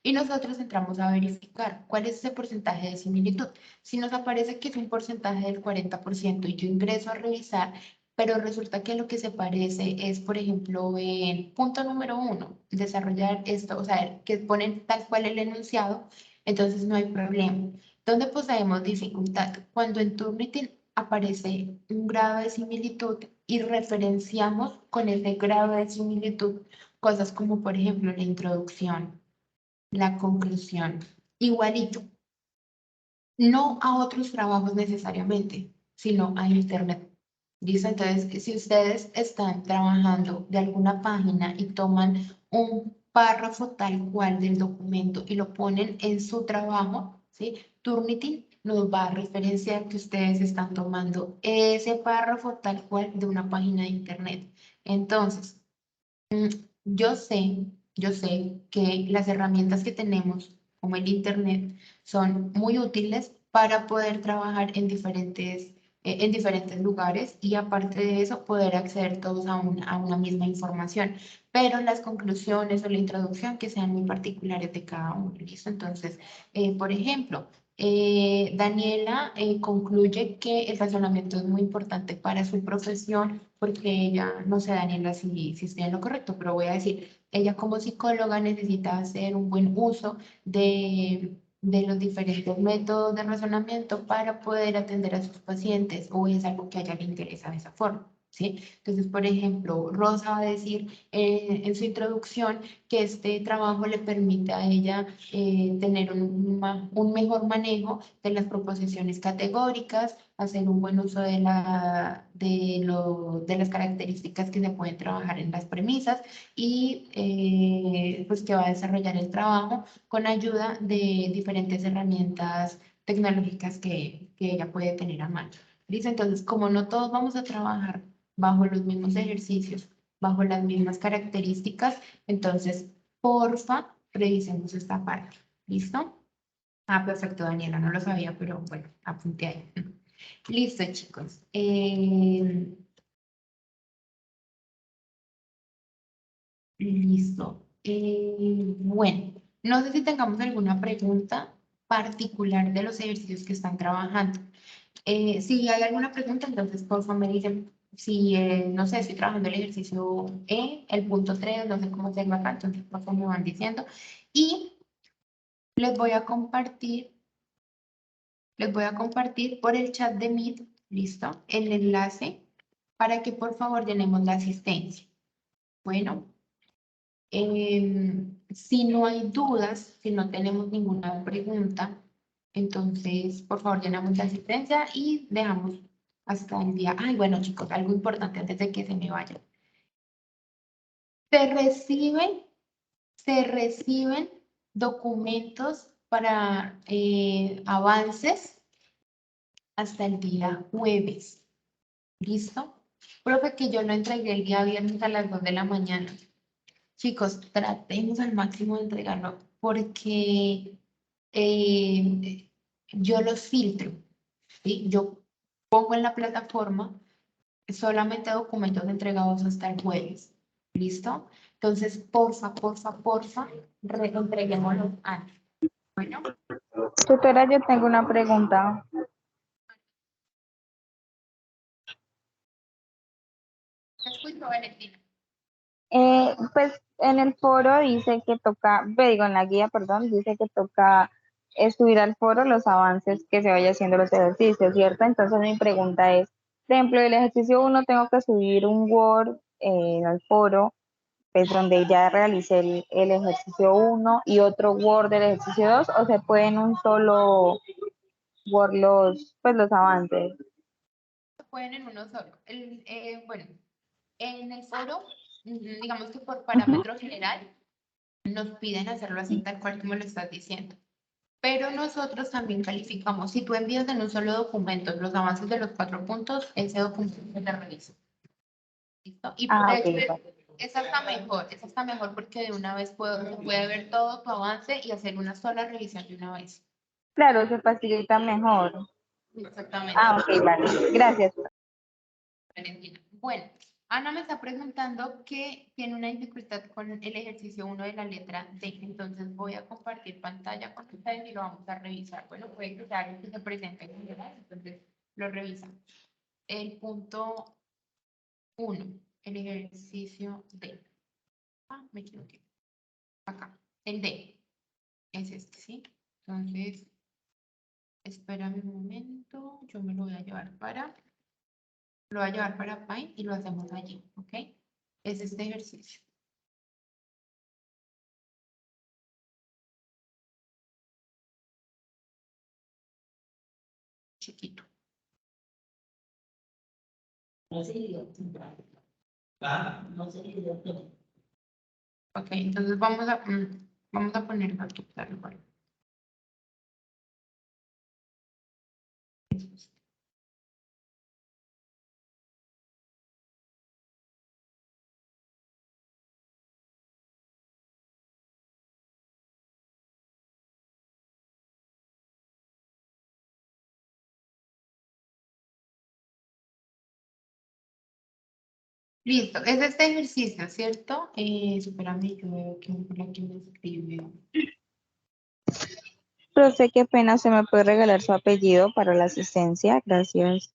A: Y nosotros entramos a verificar cuál es ese porcentaje de similitud. Si nos aparece que es un porcentaje del 40% y yo ingreso a revisar, pero resulta que lo que se parece es, por ejemplo, el punto número 1, desarrollar esto, o sea, que ponen tal cual el enunciado, entonces no hay problema. ¿Dónde poseemos dificultad? Cuando en Turnitin aparece un grado de similitud y referenciamos con ese grado de similitud cosas como, por ejemplo, la introducción, la conclusión, igualito, no a otros trabajos necesariamente, sino a Internet. ¿Listo? Entonces, si ustedes están trabajando de alguna página y toman un párrafo tal cual del documento y lo ponen en su trabajo, ¿sí? Turnitin nos va a referenciar que ustedes están tomando ese párrafo tal cual de una página de Internet. Entonces, yo sé, yo sé que las herramientas que tenemos, como el Internet, son muy útiles para poder trabajar en diferentes lugares y aparte de eso, poder acceder todos a una misma información. Pero las conclusiones o la introducción que sean muy particulares de cada uno, ¿listo? Entonces, por ejemplo, Daniela concluye que el razonamiento es muy importante para su profesión porque ella, no sé, Daniela, si estoy en lo correcto, pero voy a decir, ella como psicóloga necesita hacer un buen uso de los diferentes métodos de razonamiento para poder atender a sus pacientes o es algo que a ella le interesa de esa forma. ¿Sí? Entonces, por ejemplo, Rosa va a decir en su introducción que este trabajo le permite a ella tener un mejor manejo de las proposiciones categóricas, hacer un buen uso de las características que se pueden trabajar en las premisas y pues que va a desarrollar el trabajo con ayuda de diferentes herramientas tecnológicas que ella puede tener a mano. Dice, entonces, como no todos vamos a trabajar bajo los mismos ejercicios, bajo las mismas características, entonces, porfa, revisemos esta parte. ¿Listo? Ah, perfecto, Daniela, no lo sabía, pero bueno, apunté ahí. Listo, chicos. Listo. Bueno, no sé si tengamos alguna pregunta particular de los ejercicios que están trabajando. Si hay alguna pregunta, entonces por favor me dicen si, no sé, estoy trabajando el ejercicio el punto 3, no sé cómo se llama acá, entonces por favor me van diciendo. Y les voy a compartir, les voy a compartir por el chat de Meet, listo, el enlace para que por favor llenemos la asistencia. Bueno. Si no hay dudas, si no tenemos ninguna pregunta, entonces, por favor, llenamos la asistencia y dejamos hasta el día. Ay, bueno, chicos, algo importante antes de que se me vaya. Se reciben, se reciben documentos para avances hasta el día jueves. ¿Listo? Profe, que yo lo entregué el día viernes a las 2 de la mañana. Chicos, tratemos al máximo de entregarlo porque yo los filtro, ¿sí? Yo pongo en la plataforma solamente documentos entregados hasta el jueves. ¿Listo? Entonces, porfa, entreguémoslos antes. Bueno,
C: Tutora, yo tengo una pregunta.
A: te escucho, Valentina.
C: Pues en el foro dice que toca, digo, en la guía, perdón, dice que toca subir al foro los avances que se vaya haciendo los ejercicios, ¿cierto? Entonces mi pregunta es, por ejemplo, el ejercicio 1 tengo que subir un Word al foro, pues donde ya realicé el ejercicio 1 y otro Word del ejercicio 2, o se puede en un solo Word los avances.
A: Se pueden en uno solo. Bueno, en el foro, digamos que por
C: Ujú.
A: parámetro general, nos piden hacerlo así tal cual como lo estás diciendo. Pero nosotros también calificamos. Si tú envías en un solo documento los avances de los 4 puntos, ese documento se te revisa. ¿Listo? Y
C: Ah,
A: de
C: ok,
A: hecho,
C: vale.
A: esa está mejor porque de una vez se puede ver todo tu avance y hacer una sola revisión de una vez.
C: Claro, se facilita mejor.
A: Exactamente.
C: Ah, ok, vale. Gracias.
A: Valentina. Bueno, Ana me está preguntando que tiene una dificultad con el ejercicio 1 de la letra D, entonces voy a compartir pantalla con ustedes y lo vamos a revisar. Bueno, puede que sea algo que se presente en general, entonces lo revisamos. El punto 1, el ejercicio D. Ah, me equivoqué. Acá, el D. Es este, ¿sí? Entonces, espérame un momento, yo me lo voy a llevar Paint y lo hacemos allí, ¿ok? Es este ejercicio. Chiquito. Ok, entonces vamos a ponerlo aquí tal cual. Listo, es este ejercicio, ¿cierto? Espérame, yo veo que por aquí me escribe.
C: Profe, qué pena, ¿se me puede regalar su apellido para la asistencia? Gracias.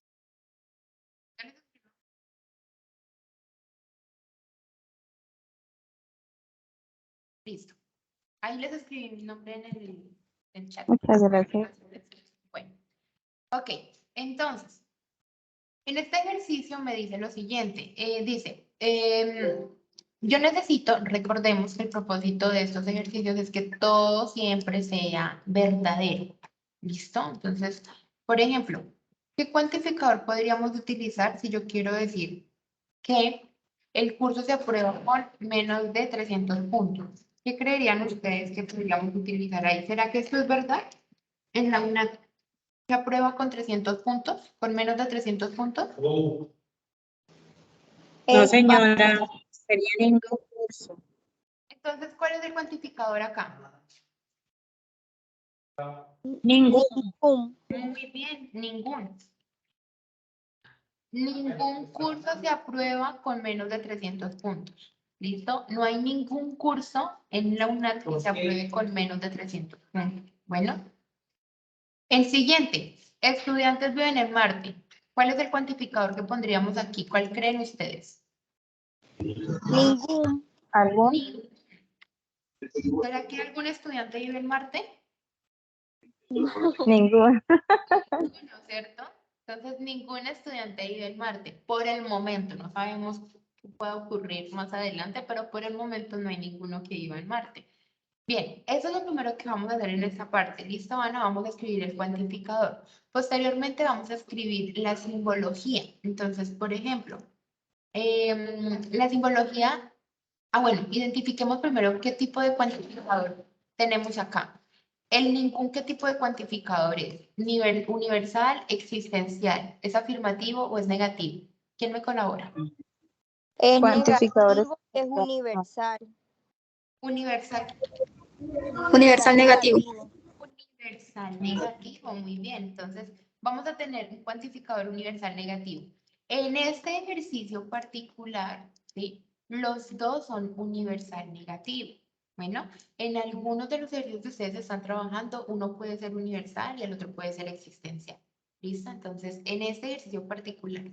A: Ahí les escribí mi nombre en el chat.
C: Muchas gracias.
A: Bueno, ok, entonces, en este ejercicio me dice lo siguiente, dice, yo necesito, recordemos que el propósito de estos ejercicios es que todo siempre sea verdadero, ¿listo? Entonces, por ejemplo, ¿qué cuantificador podríamos utilizar si yo quiero decir que el curso se aprueba con menos de 300 puntos? ¿Qué creerían ustedes que podríamos utilizar ahí? ¿Será que esto es verdad? En la UNAT se aprueba con 300 puntos, con menos de 300 puntos.
D: No, señora, sería ningún curso.
A: Entonces, ¿cuál es el cuantificador acá?
D: Ningún.
A: Muy bien, ninguno. Ningún curso se aprueba con menos de 300 puntos. ¿Listo? No hay ningún curso en la UNAT que se apruebe con menos de 300 puntos. Bueno. El siguiente, estudiantes viven en Marte. ¿Cuál es el cuantificador que pondríamos aquí? ¿Cuál creen ustedes?
C: Ningún. ¿Algún?
A: ¿Será que algún estudiante vive en Marte?
C: Ningún.
A: Ninguno, ¿cierto? Entonces, ningún estudiante vive en Marte. Por el momento, no sabemos qué pueda ocurrir más adelante, pero por el momento no hay ninguno que viva en Marte. Bien, eso es lo primero que vamos a hacer en esta parte. ¿Listo, Ana? Vamos a escribir el cuantificador. Posteriormente vamos a escribir la simbología. Entonces, por ejemplo, la simbología... bueno, identifiquemos primero qué tipo de cuantificador tenemos acá. El ningún, ¿qué tipo de cuantificador es? Nivel universal, existencial. ¿Es afirmativo o es negativo? ¿Quién me colabora?
E: Es
C: Cuantificadores.
E: negativo, es universal.
A: Universal.
E: Universal negativo.
A: Universal negativo, muy bien. Entonces, vamos a tener un cuantificador universal negativo. En este ejercicio particular, ¿sí? Los dos son universal negativo. Bueno, en algunos de los ejercicios que ustedes están trabajando, uno puede ser universal y el otro puede ser existencial. ¿Listo? Entonces, en este ejercicio particular,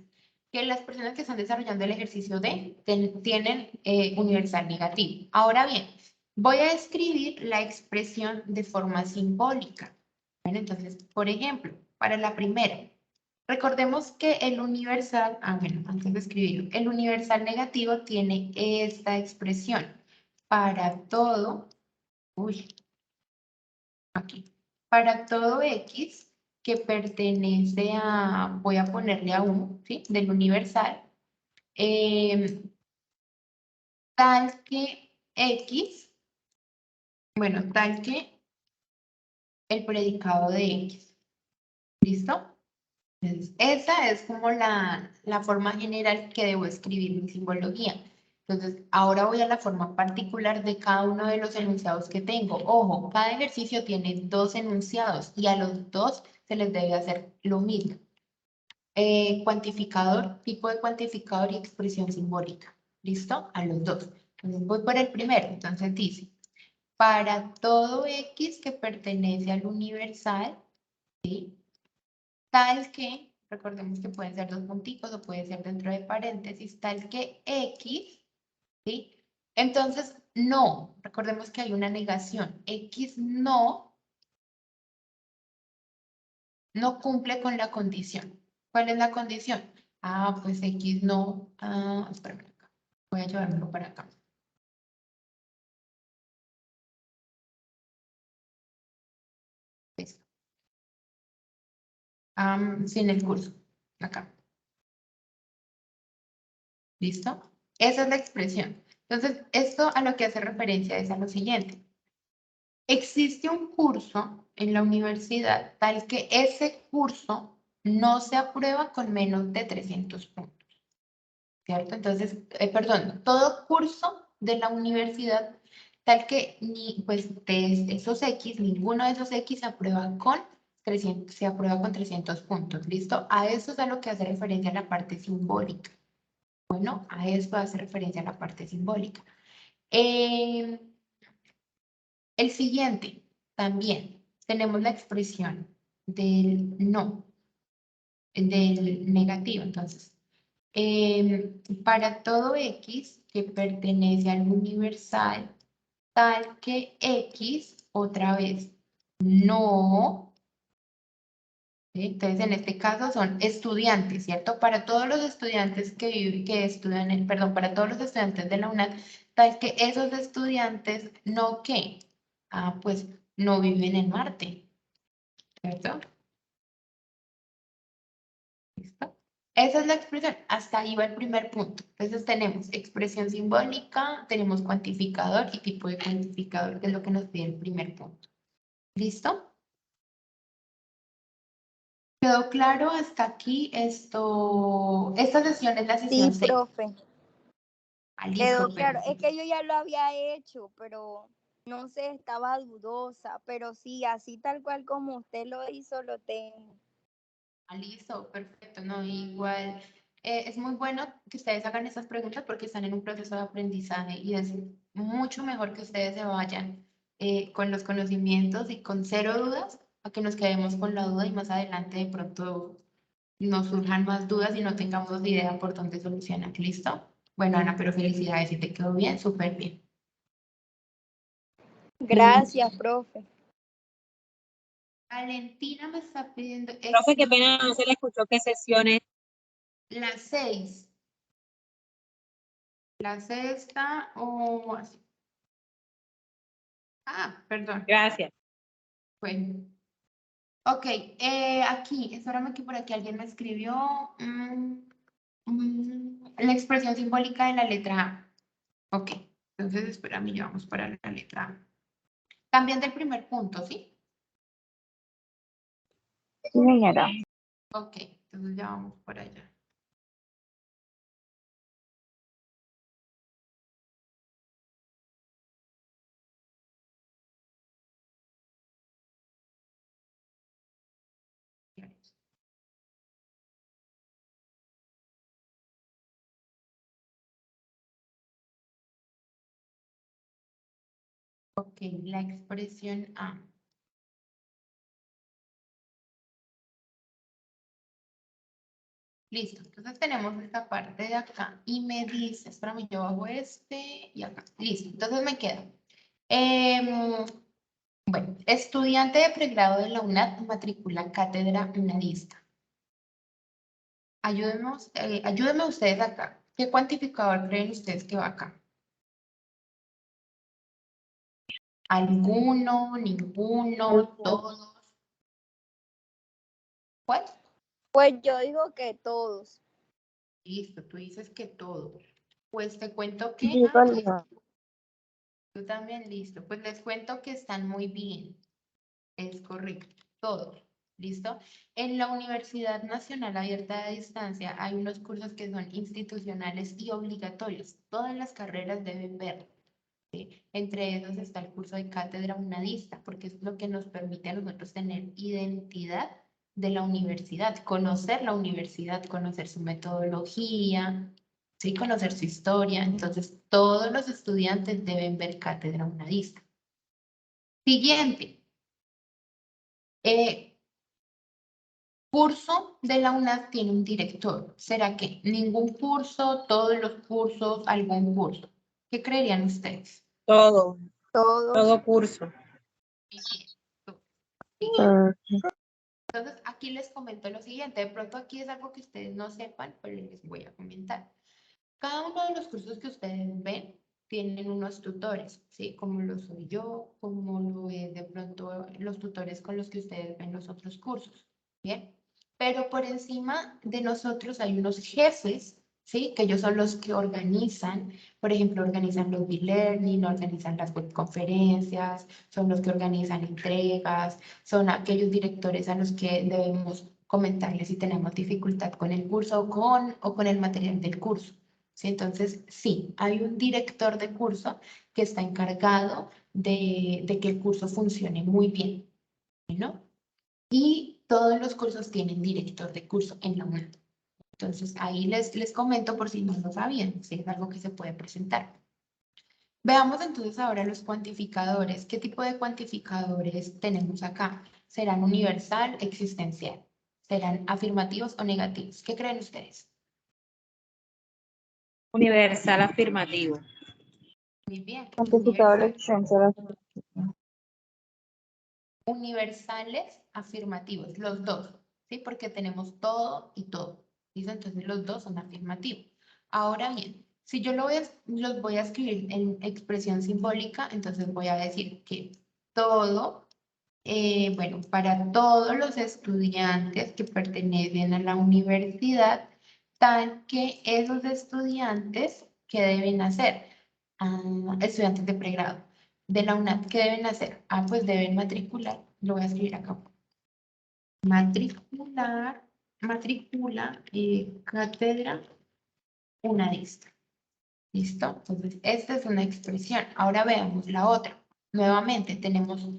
A: que las personas que están desarrollando el ejercicio D tienen universal negativo. Ahora bien, voy a escribir la expresión de forma simbólica. Bueno, entonces, por ejemplo, para la primera, recordemos que el universal, bueno, antes de escribirlo, el universal negativo tiene esta expresión. Para todo, para todo X que pertenece a, voy a ponerle a 1, ¿sí? Del universal, tal que X, bueno, tal que el predicado de X. ¿Listo? Entonces, esa es como la forma general que debo escribir mi simbología. Entonces, ahora voy a la forma particular de cada uno de los enunciados que tengo. Ojo, cada ejercicio tiene 2 enunciados y a los 2 se les debe hacer lo mismo. Cuantificador, tipo de cuantificador y expresión simbólica. ¿Listo? A los 2. Entonces, voy por el primero. Entonces dice, para todo X que pertenece al universal, ¿sí? Tal que, recordemos que pueden ser 2 punticos o puede ser dentro de paréntesis, tal que X, ¿sí? Entonces, no, recordemos que hay una negación. X no cumple con la condición. ¿Cuál es la condición? Pues X no, espérame acá. Voy a llevármelo para acá. Listo. Sin el curso, acá. ¿Listo? Esa es la expresión. Entonces, esto a lo que hace referencia es a lo siguiente. Existe un curso en la universidad tal que ese curso no se aprueba con menos de 300 puntos, ¿cierto? Entonces, perdón, todo curso de la universidad tal que pues de esos X, ninguno de esos X se aprueba con 300 puntos, ¿listo? A eso es a lo que hace referencia la parte simbólica. Bueno, a eso hace referencia la parte simbólica. El siguiente, también, tenemos la expresión del no, del negativo. Entonces, para todo X que pertenece al universal, tal que X, otra vez, no. ¿Sí? Entonces, en este caso son estudiantes, ¿cierto? Para todos los estudiantes que estudian, perdón, para todos los estudiantes de la UNAD, tal que esos estudiantes no que, pues no viven en Marte, ¿cierto? ¿Listo? Esa es la expresión, hasta ahí va el primer punto. Entonces tenemos expresión simbólica, tenemos cuantificador y tipo de cuantificador, que es lo que nos pide el primer punto. ¿Listo? ¿Quedó claro hasta aquí esto? Esta sesión es la
E: Sí,
A: sesión 6.
E: profe.
A: Listo,
E: Quedó claro. Es
A: perfecto.
E: que yo ya lo había hecho, pero no sé, estaba dudosa. Pero sí, así tal cual como usted lo hizo, lo tengo.
A: Listo, perfecto. No, igual es muy bueno que ustedes hagan estas preguntas porque están en un proceso de aprendizaje y es mucho mejor que ustedes se vayan con los conocimientos y con cero dudas a que nos quedemos con la duda y más adelante de pronto nos surjan más dudas y no tengamos idea por dónde solucionar. ¿Listo? Bueno, Ana, pero felicidades, si te quedó bien, súper bien.
E: Gracias, profe.
A: Valentina me está pidiendo
D: Profe, qué pena, no se le escuchó qué sesiones.
A: las 6. La sexta o así. Perdón.
D: Gracias.
A: Bueno. Ok, aquí, espérame que por aquí alguien me escribió la expresión simbólica de la letra A. Ok, entonces espérame, ya vamos para la letra A. También del primer punto, ¿sí?
C: Sí, señora.
A: Ok, entonces ya vamos por allá. Ok, la expresión A. Listo, entonces tenemos esta parte de acá y me dice, espérame, yo hago este y acá. Listo, entonces me queda. Bueno, estudiante de pregrado de la UNAD matricula cátedra unadista. Ayúdenme ustedes acá. ¿Qué cuantificador creen ustedes que va acá? ¿Alguno, ninguno, todos? ¿Cuál?
E: Pues yo digo que todos.
A: Listo, tú dices que todos. Pues te cuento que...
C: Digo,
A: tú también listo. Pues les cuento que están muy bien. Es correcto, todos. ¿Listo? En la Universidad Nacional Abierta de Distancia hay unos cursos que son institucionales y obligatorios. Todas las carreras deben ver. ¿Sí? Entre esos está el curso de cátedra unadista, porque es lo que nos permite a nosotros tener identidad de la universidad, conocer su metodología, ¿sí? Conocer su historia. Entonces, todos los estudiantes deben ver cátedra unadista. Siguiente. Curso de la UNAD tiene un director. ¿Será que ningún curso, todos los cursos, algún curso? ¿Qué creerían ustedes?
D: Todo,
E: Todos.
D: todo curso.
A: Entonces, aquí les comento lo siguiente. De pronto aquí es algo que ustedes no sepan, pero les voy a comentar. Cada uno de los cursos que ustedes ven tienen unos tutores, ¿sí? Como lo soy yo, como lo es de pronto los tutores con los que ustedes ven los otros cursos, ¿bien? Pero por encima de nosotros hay unos jefes, ¿sí? Que ellos son los que organizan, por ejemplo, organizan los e-learning, organizan las webconferencias, son los que organizan entregas, son aquellos directores a los que debemos comentarles si tenemos dificultad con el curso o con el material del curso. ¿Sí? Entonces, sí, hay un director de curso que está encargado de que el curso funcione muy bien, ¿no? Y todos los cursos tienen director de curso en la UNAD. Entonces, ahí les comento por si no lo sabían, si es algo que se puede presentar. Veamos entonces ahora los cuantificadores. ¿Qué tipo de cuantificadores tenemos acá? ¿Serán universal, existencial? ¿Serán afirmativos o negativos? ¿Qué creen ustedes?
D: Universal afirmativo.
A: Muy bien.
C: Cuantificador
A: Universal.
C: extensor.
A: Universales afirmativos, los dos, ¿sí? Porque tenemos todo y todo. ¿Listo? Entonces los dos son afirmativos. Ahora bien, si yo los voy a escribir en expresión simbólica, entonces voy a decir que todo, bueno, para todos los estudiantes que pertenecen a la universidad, tal que esos estudiantes, ¿qué deben hacer? Estudiantes de pregrado de la UNAD, ¿qué deben hacer? Pues deben matricular, lo voy a escribir acá. Matricula, cátedra UNADista. ¿Listo? Entonces, esta es una expresión. Ahora veamos la otra. Nuevamente, tenemos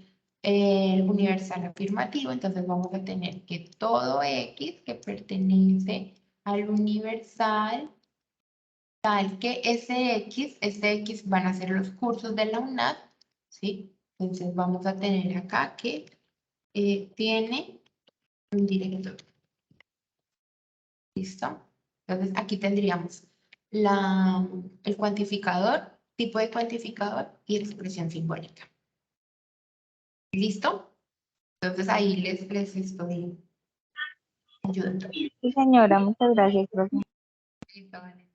A: el universal afirmativo, entonces vamos a tener que todo X que pertenece al universal, tal que este X van a ser los cursos de la UNAD, ¿sí? Entonces vamos a tener acá que tiene un director. ¿Listo? Entonces aquí tendríamos el cuantificador, tipo de cuantificador y expresión simbólica. ¿Listo? Entonces ahí les estoy ayudando.
C: Sí, señora, muchas gracias, profe.
A: Listo, vale.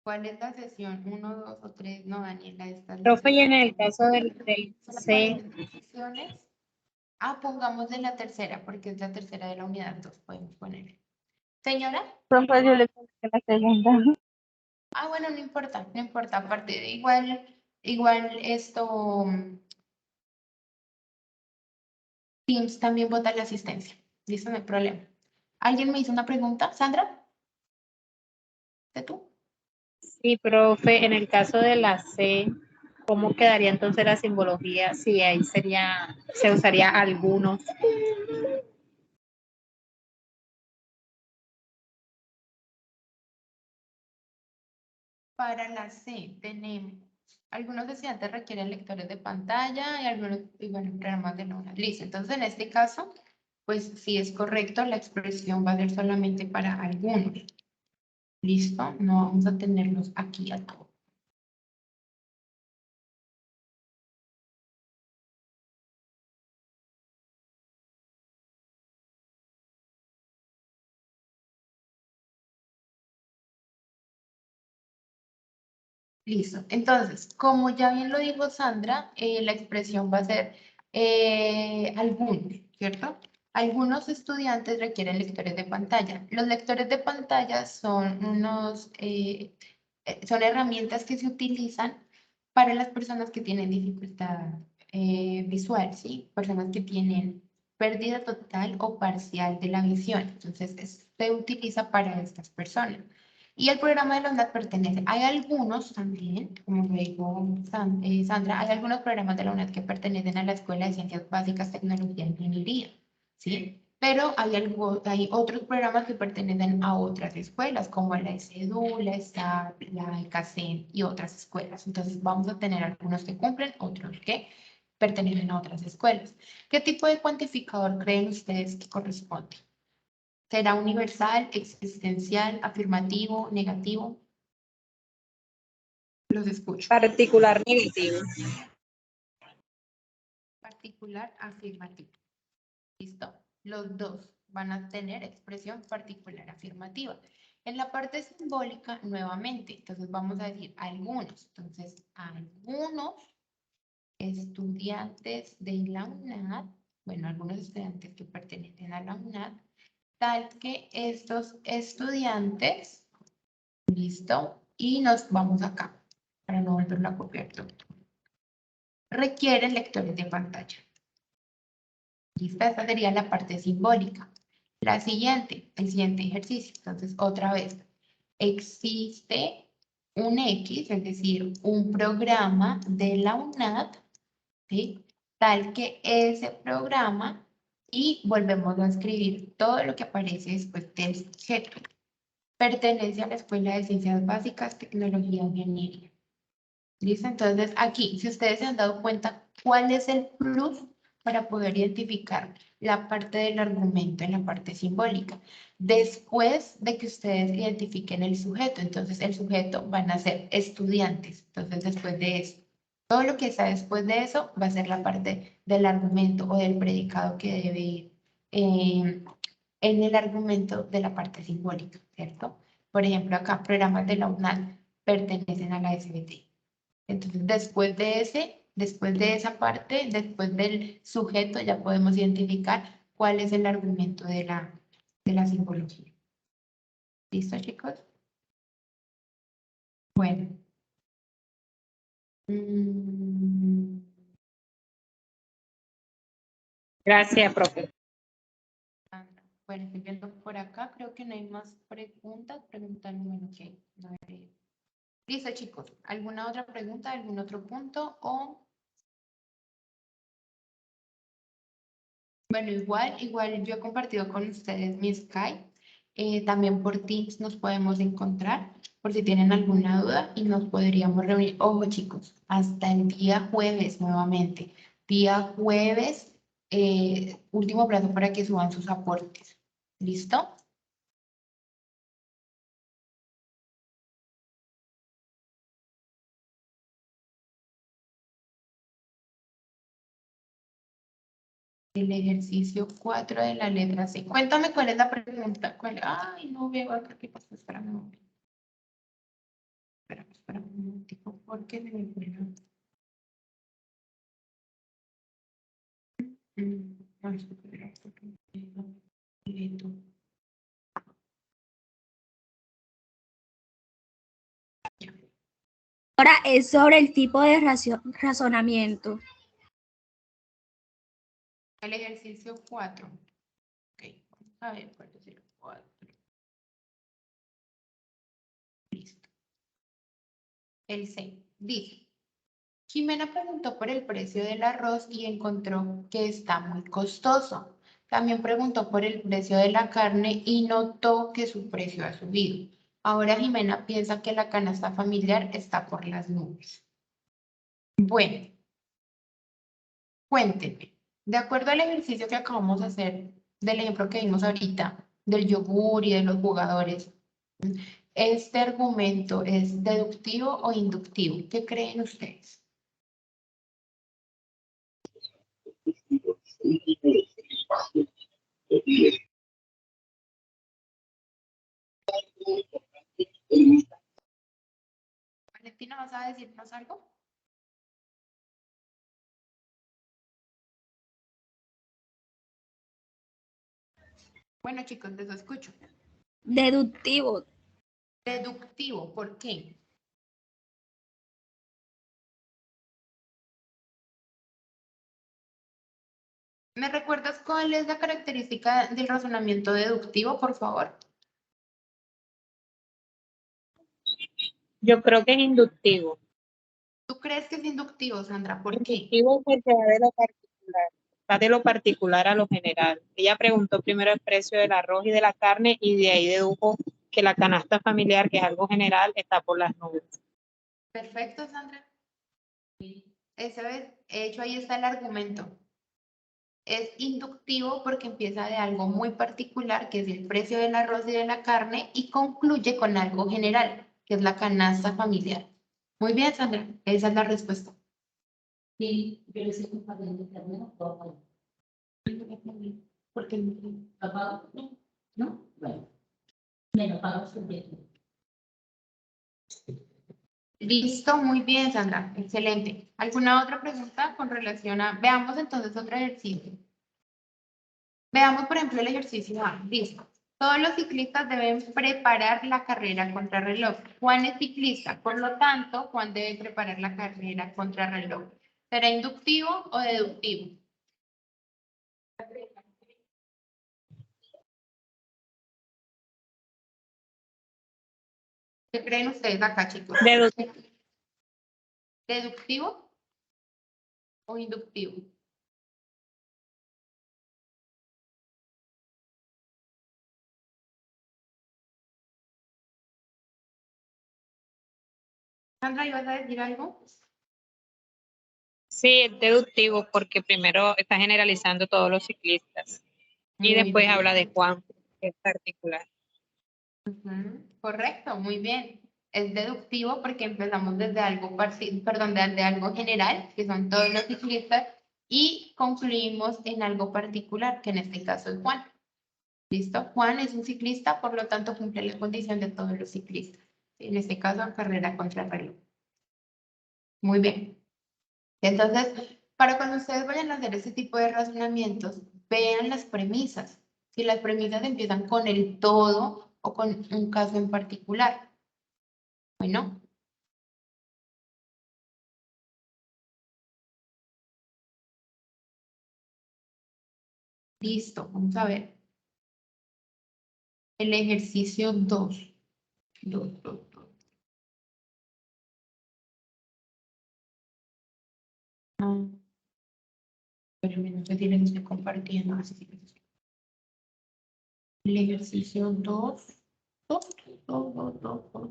A: ¿Cuál es la sesión? ¿1, 2 o 3? No, Daniela, esta es la
D: Profe, y en
A: sesión.
D: el caso del C,
A: Sesiones. Pongamos de la tercera, porque es la tercera de la unidad 2, podemos poner. Señora.
C: Profe, yo le contesté la segunda.
A: Bueno, no importa, no importa. Aparte de igual esto, Teams también vota la asistencia. Listo, no hay problema. ¿Alguien me hizo una pregunta? ¿Sandra? ¿De tú?
D: sí, profe, en el caso de la C, ¿cómo quedaría entonces la simbología? Si ahí se usaría algunos.
A: Para la C tenemos, algunos estudiantes requieren lectores de pantalla y algunos, y bueno, programas de luna. Listo, entonces en este caso, pues si es correcto, la expresión va a ser solamente para algunos. Listo, no vamos a tenerlos aquí a todos. Listo. Entonces, como ya bien lo dijo Sandra, la expresión va a ser algunos, ¿cierto? Algunos estudiantes requieren lectores de pantalla. Los lectores de pantalla son son herramientas que se utilizan para las personas que tienen dificultad visual, ¿sí? Personas que tienen pérdida total o parcial de la visión. Entonces, se utiliza para estas personas. Y el programa de la UNAD pertenece. Hay algunos también, como lo dijo Sandra, hay algunos programas de la UNAD que pertenecen a la Escuela de Ciencias Básicas, Tecnología e Ingeniería, ¿sí? Pero hay otros programas que pertenecen a otras escuelas, como la ESEDU, la ESAP, la ECACEN y otras escuelas. Entonces vamos a tener algunos que cumplen, otros que pertenecen a otras escuelas. ¿Qué tipo de cuantificador creen ustedes que corresponde? ¿Será universal, existencial, afirmativo, negativo? Los escucho.
D: Particular negativo.
A: Particular, afirmativo. ¿Listo? Los dos van a tener expresión particular afirmativa. En la parte simbólica, nuevamente, entonces vamos a decir algunos. Entonces, algunos estudiantes de la UNAD, bueno, algunos estudiantes que pertenecen a la UNAD, tal que estos estudiantes, listo, y nos vamos acá, para no volverlo a copiar todo. Requieren lectores de pantalla. Listo, esta sería la parte simbólica. El siguiente ejercicio. Entonces, otra vez, existe un X, es decir, un programa de la UNAD, ¿sí? Tal que ese programa, y volvemos a escribir todo lo que aparece después del sujeto. Pertenece a la Escuela de Ciencias Básicas, Tecnología e Ingeniería. ¿Listo? Entonces, aquí, si ustedes se han dado cuenta, ¿cuál es el plus para poder identificar la parte del argumento en la parte simbólica. Después de que ustedes identifiquen el sujeto, entonces el sujeto van a ser estudiantes. Entonces, después de eso, todo lo que está después de eso va a ser la parte del argumento o del predicado que debe ir en el argumento de la parte simbólica, ¿cierto? Por ejemplo, acá programas de la UNAL pertenecen a la SBT. Entonces, después de esa parte, después del sujeto, ya podemos identificar cuál es el argumento de la simbología. ¿Listo, chicos? Bueno.
D: Gracias, profe.
A: Bueno, estoy viendo por acá, creo que no hay más preguntas. Preguntan, bueno, ok. A ver. Listo, chicos. ¿Alguna otra pregunta, algún otro punto? Bueno, igual yo he compartido con ustedes mi Skype. También por Teams nos podemos encontrar por si tienen alguna duda y nos podríamos reunir. Ojo, chicos, hasta el día jueves nuevamente. Día jueves, último plazo para que suban sus aportes. ¿Listo? El ejercicio 4 de la letra C. Cuéntame cuál es la pregunta. Ay, no veo acá qué pasa. Espérame un momento. Espérame un momentico, porque se me fue no, espera, porque no, directo. Ya.
F: Ahora es sobre el tipo de razonamiento.
A: El ejercicio 4. Ok, vamos a ver cuál es el 4. Listo. El 6. Dice, Jimena preguntó por el precio del arroz y encontró que está muy costoso. También preguntó por el precio de la carne y notó que su precio ha subido. Ahora Jimena piensa que la canasta familiar está por las nubes. Bueno, cuéntenme, de acuerdo al ejercicio que acabamos de hacer, del ejemplo que vimos ahorita, del yogur y de los jugadores, ¿este argumento es deductivo o inductivo? ¿Qué creen ustedes? Valentina, ¿vas a decirnos algo? Bueno, chicos, les escucho.
F: Deductivo.
A: Deductivo, ¿por qué? ¿Me recuerdas cuál es la característica del razonamiento deductivo, por favor?
D: Yo creo que es inductivo.
A: ¿Tú crees que es inductivo, Sandra? ¿Por qué?
D: Inductivo porque va de lo particular. Va de lo particular a lo general. Ella preguntó primero el precio del arroz y de la carne y de ahí dedujo que la canasta familiar, que es algo general, está por las nubes.
A: Perfecto, Sandra. Esa vez, de hecho, ahí está el argumento. Es inductivo porque empieza de algo muy particular, que es el precio del arroz y de la carne, y concluye con algo general, que es la canasta familiar. Muy bien, Sandra, esa es la respuesta. Sí, yo le estoy compartiendo términos todo. ¿Por qué no? ¿Apagado? No. ¿No? Bueno. Me lo pago subiendo. Listo, muy bien, Sandra. Excelente. ¿Alguna otra pregunta con relación a... Veamos entonces otro ejercicio. Veamos, por ejemplo, el ejercicio A. Listo. Todos los ciclistas deben preparar la carrera contrarreloj. Juan es ciclista, por lo tanto, Juan debe preparar la carrera contrarreloj. ¿Será inductivo o deductivo? ¿Qué creen ustedes acá, chicos? ¿Deductivo o inductivo? Sandra, ¿ibas a decir algo?
D: Sí, es deductivo porque primero está generalizando todos los ciclistas y
A: Muy
D: después habla de
A: bien.
D: Juan, que es particular.
A: Ujú, correcto, muy bien. Es deductivo porque empezamos desde algo, perdón, desde algo general, que son todos los ciclistas, y concluimos en algo particular, que en este caso es Juan. ¿Listo? Juan es un ciclista, por lo tanto cumple la condición de todos los ciclistas. En este caso, carrera contra reloj. Muy bien. Entonces, para cuando ustedes vayan a hacer ese tipo de razonamientos, vean las premisas. Si las premisas empiezan con el todo o con un caso en particular. Bueno, listo. Vamos a ver. El ejercicio 2. 2, 2, 2. Pero no sé si les estoy compartiendo. El ejercicio 2. 2, 2, 2, 2, 2.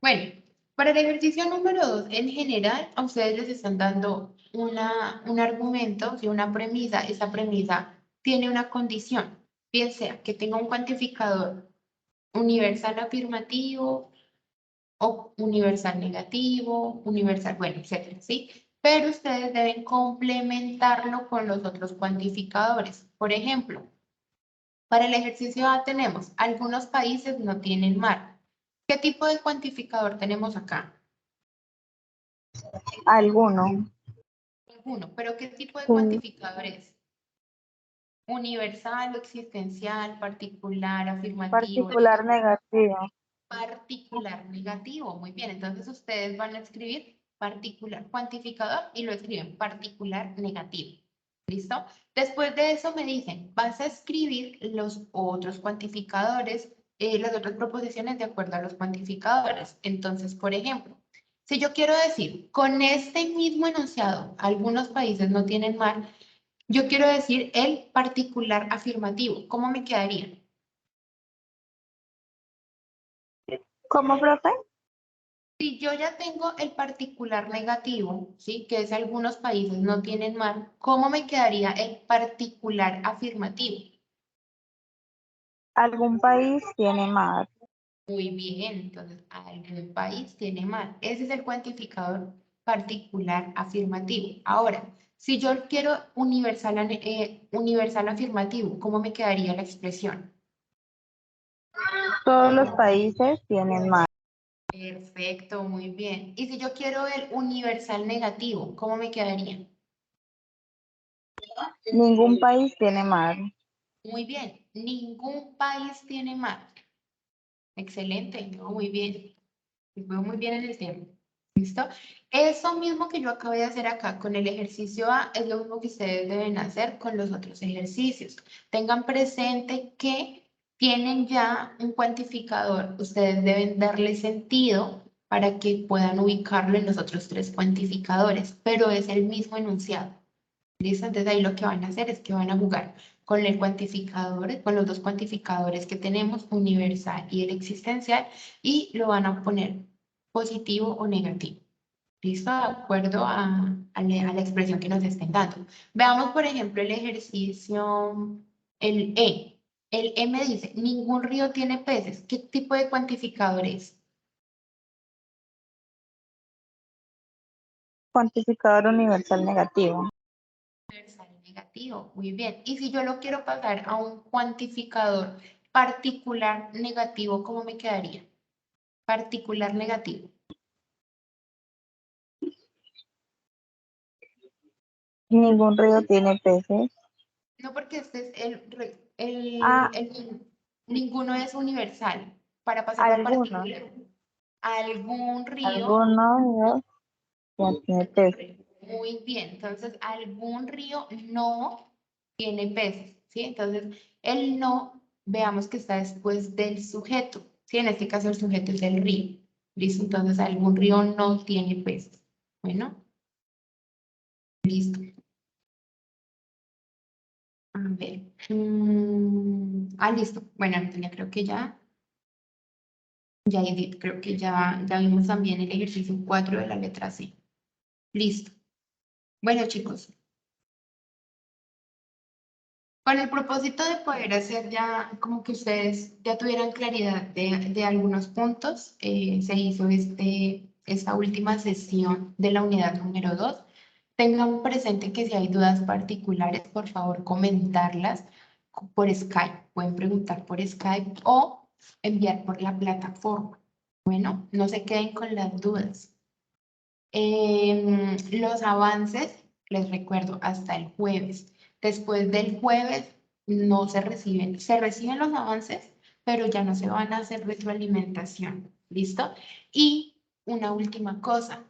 A: Bueno, para el ejercicio número 2, en general, a ustedes les están dando un argumento, ¿sí? Una premisa. Esa premisa tiene una condición, bien sea que tenga un cuantificador universal afirmativo o universal negativo, universal, bueno, etcétera, ¿sí? Pero ustedes deben complementarlo con los otros cuantificadores. Por ejemplo, para el ejercicio A tenemos, algunos países no tienen mar. ¿Qué tipo de cuantificador tenemos acá?
C: Alguno.
A: Ninguno, pero ¿qué tipo de
C: Sí.
A: cuantificador es? Universal, existencial, particular, afirmativo,
C: Particular negativo.
A: particular, negativo. Muy bien, entonces ustedes van a escribir particular, cuantificador y lo escriben particular negativo. ¿Listo? Después de eso me dicen, vas a escribir los otros cuantificadores, las otras proposiciones de acuerdo a los cuantificadores. Entonces, por ejemplo, si yo quiero decir, con este mismo enunciado, algunos países no tienen mar, yo quiero decir el particular afirmativo. ¿Cómo me quedaría?
C: ¿Cómo, profe?
A: Si yo ya tengo el particular negativo, ¿sí? Que es algunos países no tienen mar, ¿cómo me quedaría el particular afirmativo?
C: Algún país tiene mar.
A: Muy bien, entonces algún país tiene mar. Ese es el cuantificador particular afirmativo. Ahora, si yo quiero universal afirmativo, ¿cómo me quedaría la expresión?
C: Todos los países tienen mar.
A: Perfecto, muy bien. Y si yo quiero el universal negativo, ¿cómo me quedaría?
C: Ningún país tiene mar.
A: Muy bien, ningún país tiene mar. Excelente, ¿no? Muy bien. Veo muy bien en el tema. ¿Listo? Eso mismo que yo acabé de hacer acá con el ejercicio A es lo mismo que ustedes deben hacer con los otros ejercicios. Tengan presente que tienen ya un cuantificador. Ustedes deben darle sentido para que puedan ubicarlo en los otros tres cuantificadores, pero es el mismo enunciado. ¿Listo? Entonces ahí lo que van a hacer es que van a jugar con el cuantificador, con los dos cuantificadores que tenemos, universal y el existencial, y lo van a poner positivo o negativo. ¿Listo? De acuerdo a la expresión que nos estén dando. Veamos, por ejemplo, el ejercicio, el E. El E me dice, ningún río tiene peces. ¿Qué tipo de cuantificador es?
C: Cuantificador universal negativo.
A: Universal negativo, muy bien. Y si yo lo quiero pasar a un cuantificador particular negativo, ¿cómo me quedaría? Particular negativo.
C: Ningún río tiene peces.
A: No, porque este es
C: Ah,
A: ninguno es universal. Para pasarlo a
C: algunos.
A: particular, algún río,
C: Algunos ya tiene peces.
A: muy bien. Entonces, algún río no tiene peces, ¿sí? Entonces, el no, veamos que está después del sujeto, ¿sí? En este caso, el sujeto es el río. ¿Listo? Entonces, algún río no tiene peces. Bueno, listo. A ver. Listo. Bueno, Antonia, creo que ya. Ya Edith, creo que ya vimos también el ejercicio 4 de la letra C. Listo. Bueno, chicos. Con el propósito de poder hacer ya, como que ustedes ya tuvieran claridad de algunos puntos, se hizo esta última sesión de la unidad número 2. Tengan presente que si hay dudas particulares, por favor, comentarlas por Skype. Pueden preguntar por Skype o enviar por la plataforma. Bueno, no se queden con las dudas. Los avances, les recuerdo, hasta el jueves. Después del jueves no se reciben los avances, pero ya no se van a hacer retroalimentación. ¿Listo? Y una última cosa.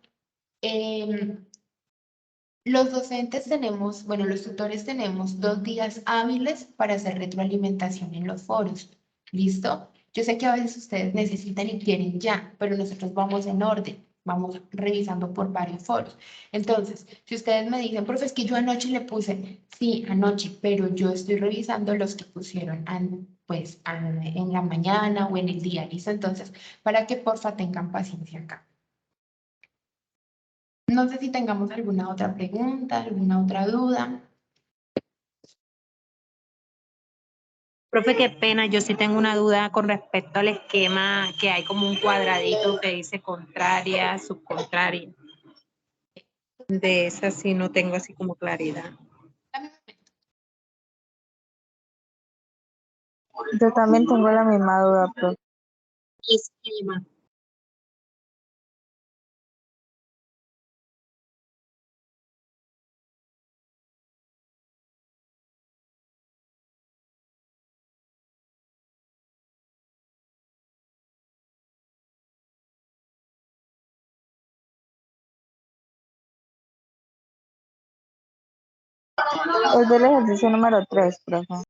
A: Los docentes tenemos, bueno, los tutores tenemos 2 días hábiles para hacer retroalimentación en los foros. ¿Listo? Yo sé que a veces ustedes necesitan y quieren ya, pero nosotros vamos en orden, vamos revisando por varios foros. Entonces, si ustedes me dicen, profe, es que yo anoche le puse, sí, anoche, pero yo estoy revisando los que pusieron en la mañana o en el día, ¿listo? Entonces, para que porfa tengan paciencia acá. No sé si tengamos alguna otra pregunta, alguna otra duda.
D: Profe, qué pena, yo sí tengo una duda con respecto al esquema que hay como un cuadradito que dice contraria, subcontraria. De esa sí no tengo así como claridad.
A: Dame un momento.
C: Yo también tengo la misma duda, profe.
D: Esquema.
C: Es del ejercicio número 3, profe.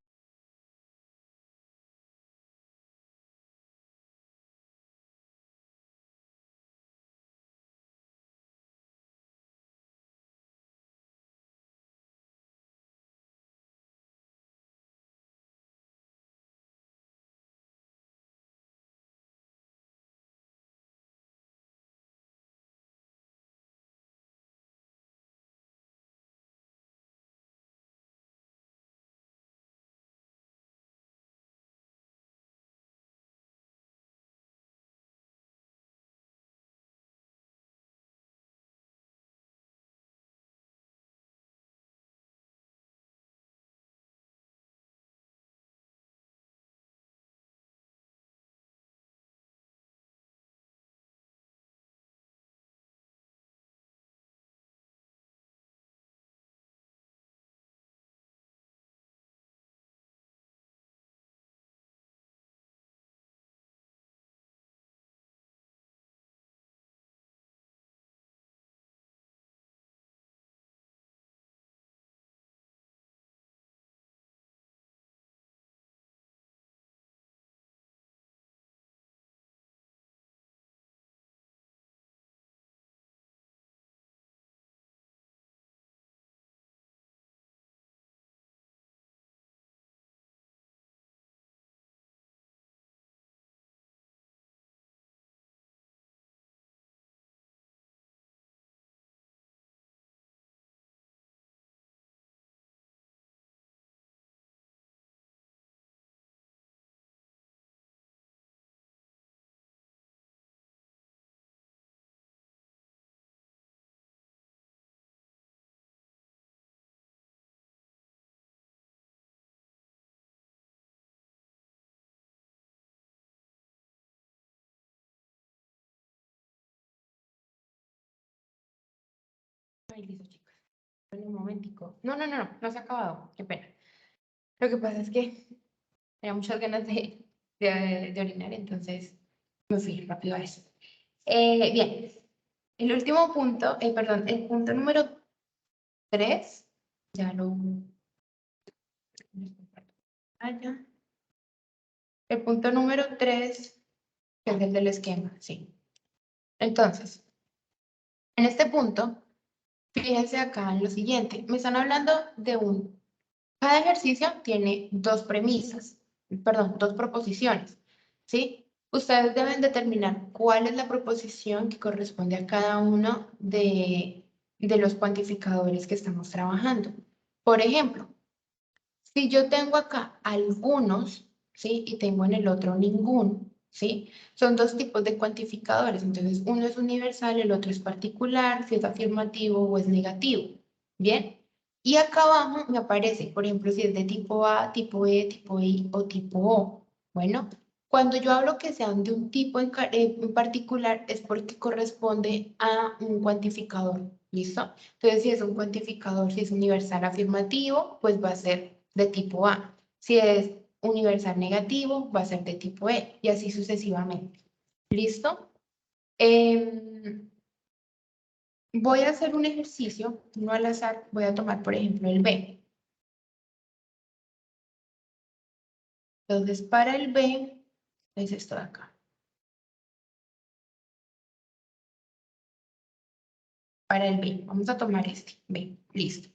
A: Ay, listo, chicos. Un momentico. No se ha acabado. Qué pena. Lo que pasa es que tenía muchas ganas de orinar, entonces me fui rápido a eso. Bien, el último punto, perdón, el punto número 3, ya lo... Ah, ya. El punto número 3, que es el del esquema, sí. Entonces, en este punto, fíjense acá en lo siguiente. Me están hablando de cada ejercicio tiene 2 premisas, perdón, 2 proposiciones, ¿sí? Ustedes deben determinar cuál es la proposición que corresponde a cada uno de los cuantificadores que estamos trabajando. Por ejemplo, si yo tengo acá algunos, ¿sí? Y tengo en el otro ninguno, ¿sí? Son dos tipos de cuantificadores. Entonces, uno es universal, el otro es particular, si es afirmativo o es negativo. ¿Bien? Y acá abajo me aparece, por ejemplo, si es de tipo A, tipo E, tipo I o tipo O. Bueno, cuando yo hablo que sean de un tipo en particular es porque corresponde a un cuantificador. ¿Listo? Entonces, si es un cuantificador, si es universal afirmativo, pues va a ser de tipo A. Si es universal negativo, va a ser de tipo E y así sucesivamente. ¿Listo? Voy a hacer un ejercicio, no al azar, voy a tomar, por ejemplo, el B. Entonces, para el B, es esto de acá. Para el B, vamos a tomar este, B, listo.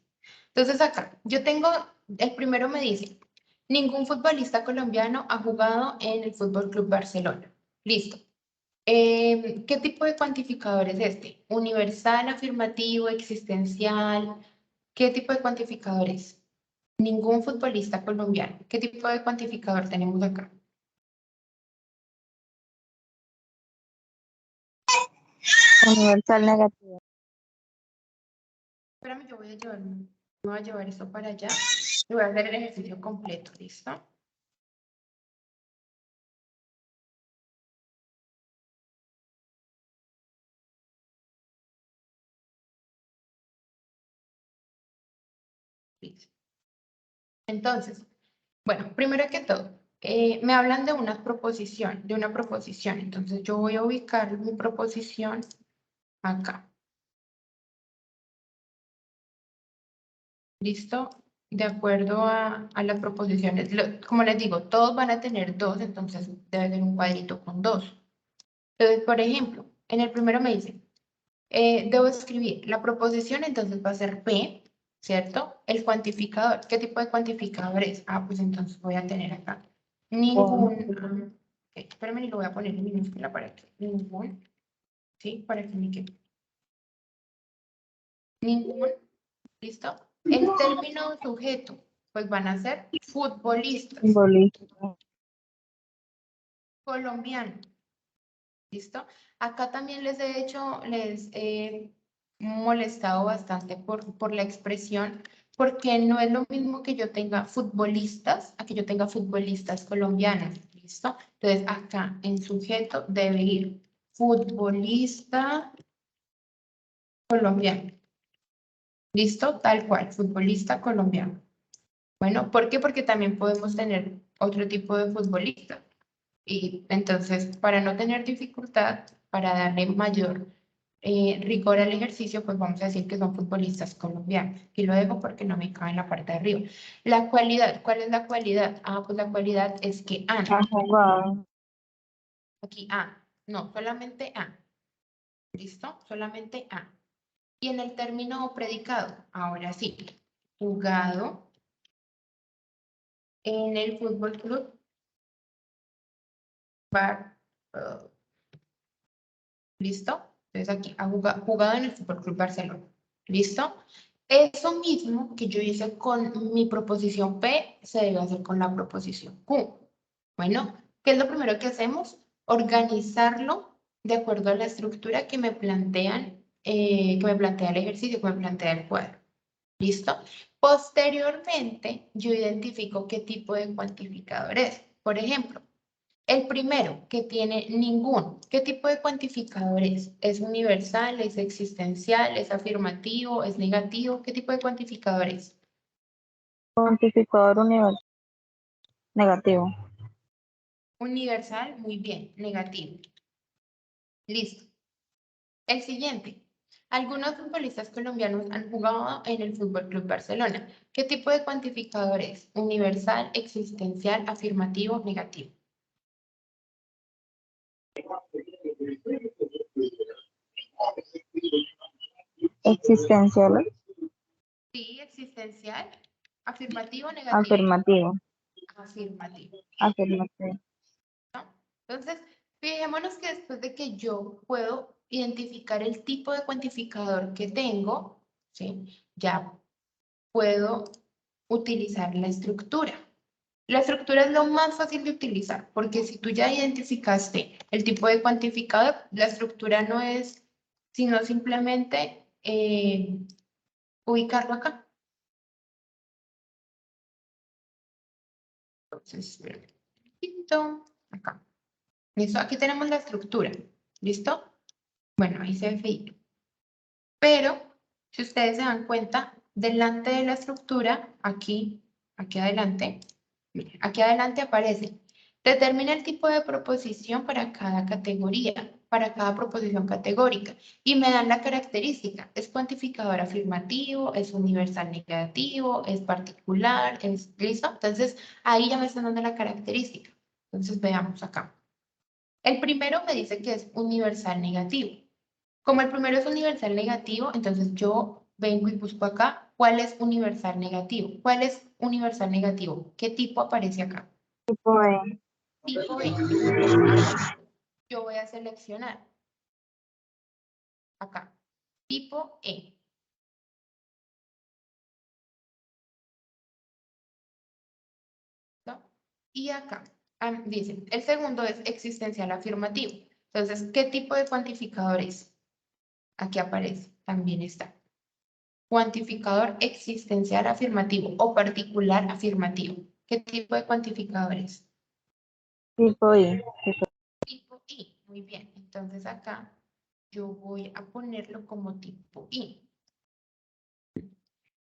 A: Entonces acá, yo tengo, el primero me dice, ningún futbolista colombiano ha jugado en el Fútbol Club Barcelona. Listo. ¿Qué tipo de cuantificador es este? ¿Universal, afirmativo, existencial? ¿Qué tipo de cuantificador es? Ningún futbolista colombiano. ¿Qué tipo de cuantificador tenemos acá?
C: Universal negativo.
A: Espérame, yo voy a llevar esto para allá y voy a hacer el ejercicio completo, ¿listo? Listo. Entonces, bueno, primero que todo, me hablan de una proposición, Entonces, yo voy a ubicar mi proposición acá. ¿Listo? De acuerdo a las proposiciones. Como les digo, todos van a tener dos, entonces debe ser un cuadrito con dos. Entonces, por ejemplo, en el primero me dice, debo escribir la proposición, entonces va a ser P, ¿cierto? El cuantificador. ¿Qué tipo de cuantificador es? Ah, pues entonces voy a tener acá ningún. Espérame, y lo voy a poner en minúscula para que ningún, ¿sí? Para que me quede. Ningún, ¿listo? El término sujeto, pues van a ser futbolistas
C: Simbolismo.
A: colombianos, ¿listo? Acá también les he molestado bastante por la expresión, porque no es lo mismo que yo tenga futbolistas a que yo tenga futbolistas colombianos, ¿listo? Entonces acá en sujeto debe ir futbolista colombiano, ¿listo? Tal cual, futbolista colombiano. Bueno, ¿por qué? Porque también podemos tener otro tipo de futbolista. Y entonces, para no tener dificultad, para darle mayor rigor al ejercicio, pues vamos a decir que son futbolistas colombianos. Y lo dejo porque no me cabe en la parte de arriba. La cualidad, ¿cuál es la cualidad? Ah, pues la cualidad es que
C: Ha
A: han.
C: jugado.
A: Aquí A. No, solamente A. ¿Listo? Solamente A. Y en el término predicado, ahora sí, jugado en el Fútbol Club Bar. ¿Listo? Entonces aquí ha jugado en el Fútbol Club Barcelona. ¿Listo? Eso mismo que yo hice con mi proposición P se debe hacer con la proposición Q. Bueno, ¿qué es lo primero que hacemos? Organizarlo de acuerdo a la estructura que me plantean, que me plantea el ejercicio, que me plantea el cuadro. ¿Listo? Posteriormente, yo identifico qué tipo de cuantificador es. Por ejemplo, el primero, que tiene ningún. ¿Qué tipo de cuantificador es? ¿Es universal? ¿Es existencial? ¿Es afirmativo? ¿Es negativo? ¿Qué tipo de cuantificador es?
C: Cuantificador universal negativo.
A: Universal, muy bien, negativo. Listo. El siguiente. Algunos futbolistas colombianos han jugado en el Fútbol Club Barcelona. ¿Qué tipo de cuantificador es? Universal, existencial, afirmativo, negativo.
C: Existencial.
A: Sí, existencial, afirmativo, negativo.
C: Afirmativo.
A: Afirmativo.
C: Afirmativo.
A: Entonces, de que yo puedo identificar el tipo de cuantificador que tengo, ¿sí? Ya puedo utilizar la estructura. La estructura es lo más fácil de utilizar, porque si tú ya identificaste el tipo de cuantificador, la estructura no es sino simplemente ubicarlo acá. Entonces, acá. ¿Listo? Aquí tenemos la estructura. ¿Listo? Bueno, ahí se ve feito. Pero, si ustedes se dan cuenta, delante de la estructura, aquí adelante, miren, aquí adelante aparece, determina el tipo de proposición para cada categoría, para cada proposición categórica, y me dan la característica, es cuantificador afirmativo, es universal negativo, es particular, es, ¿listo? Entonces, ahí ya me están dando la característica. Entonces, veamos acá. El primero me dice que es universal negativo. Como el primero es universal negativo, entonces yo vengo y busco acá cuál es universal negativo. ¿Cuál es universal negativo? ¿Qué tipo aparece acá?
C: Tipo E.
A: Tipo E. Yo voy a seleccionar acá. Tipo E. ¿No? Y acá dice, el segundo es existencial afirmativo. Entonces, ¿qué tipo de cuantificador es? Aquí aparece, también está. Cuantificador existencial afirmativo o particular afirmativo. ¿Qué tipo de cuantificador es?
C: Tipo I.
A: Tipo I. Muy bien. Entonces acá yo voy a ponerlo como tipo I.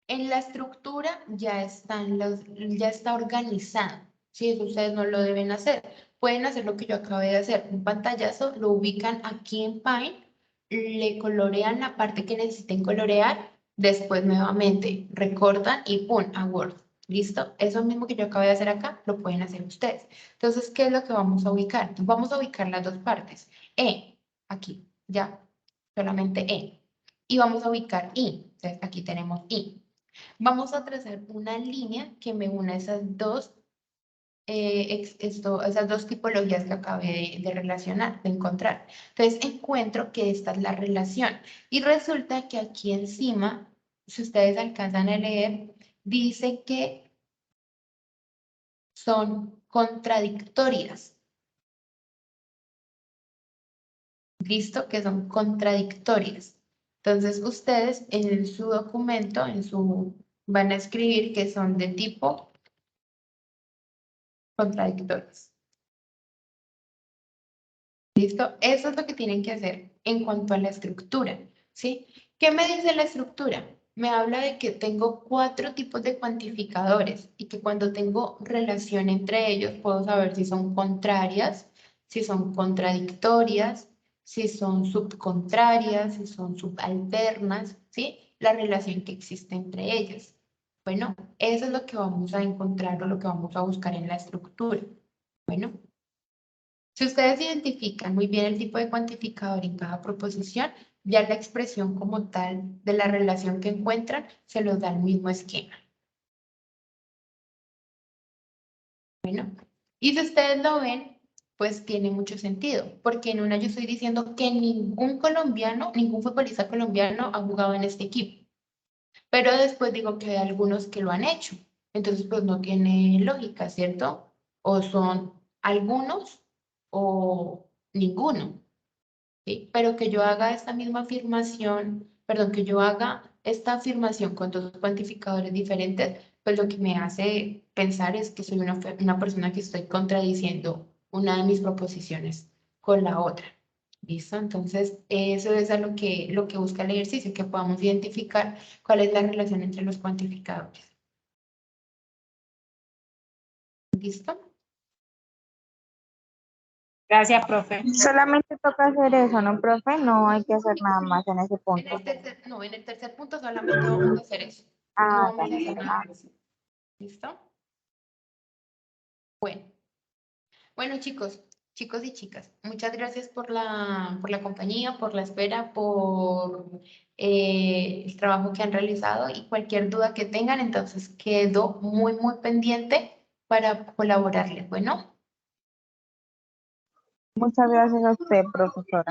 A: En la estructura ya está organizado. Si eso ustedes no lo deben hacer. Pueden hacer lo que yo acabé de hacer. Un pantallazo, lo ubican aquí en Paint, le colorean la parte que necesiten colorear, después nuevamente recortan y ¡pum! A Word. ¿Listo? Eso mismo que yo acabé de hacer acá, lo pueden hacer ustedes. Entonces, ¿qué es lo que vamos a ubicar? Vamos a ubicar las dos partes. Aquí, ya, solamente E. Y vamos a ubicar I. Entonces, aquí tenemos I. Vamos a trazar una línea que me una esas dos, esas dos tipologías que acabé de relacionar, de encontrar. Entonces encuentro que esta es la relación. Y resulta que aquí encima, si ustedes alcanzan a leer, dice que son contradictorias. ¿Listo? Que son contradictorias. Entonces ustedes en su documento, van a escribir que son de tipo contradictorias. ¿Listo? Eso es lo que tienen que hacer en cuanto a la estructura, ¿sí? ¿Qué me dice la estructura? Me habla de que tengo 4 tipos de cuantificadores y que cuando tengo relación entre ellos puedo saber si son contrarias, si son contradictorias, si son subcontrarias, si son subalternas, ¿sí? La relación que existe entre ellas. Bueno, eso es lo que vamos a encontrar o lo que vamos a buscar en la estructura. Bueno. Si ustedes identifican muy bien el tipo de cuantificador en cada proposición, ya la expresión como tal de la relación que encuentran se los da el mismo esquema. Bueno, y si ustedes lo ven, pues tiene mucho sentido, porque en una yo estoy diciendo que ningún colombiano, ningún futbolista colombiano ha jugado en este equipo, pero después digo que hay algunos que lo han hecho, entonces pues no tiene lógica, ¿cierto? O son algunos o ninguno. ¿Sí? Pero que yo haga esta misma afirmación, perdón, que yo haga esta afirmación con dos cuantificadores diferentes, pues lo que me hace pensar es que soy una persona que estoy contradiciendo una de mis proposiciones con la otra. ¿Listo? Entonces, eso es a lo que busca el ejercicio, que podamos identificar cuál es la relación entre los cuantificadores. ¿Listo?
D: Gracias, profe.
C: Solamente toca hacer eso, ¿no, profe? No hay que hacer nada más en ese punto.
A: En el tercer punto solamente vamos a hacer eso. No vamos a hacer nada más. ¿Listo? Bueno. Bueno, chicos y chicas, muchas gracias por la compañía, por la espera, por el trabajo que han realizado y cualquier duda que tengan, entonces quedo muy, muy pendiente para colaborarles. Bueno.
C: Muchas gracias a usted, profesora.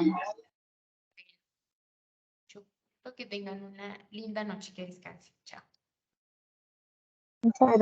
A: Que tengan una linda noche, que descansen. Chao.
C: Muchas gracias.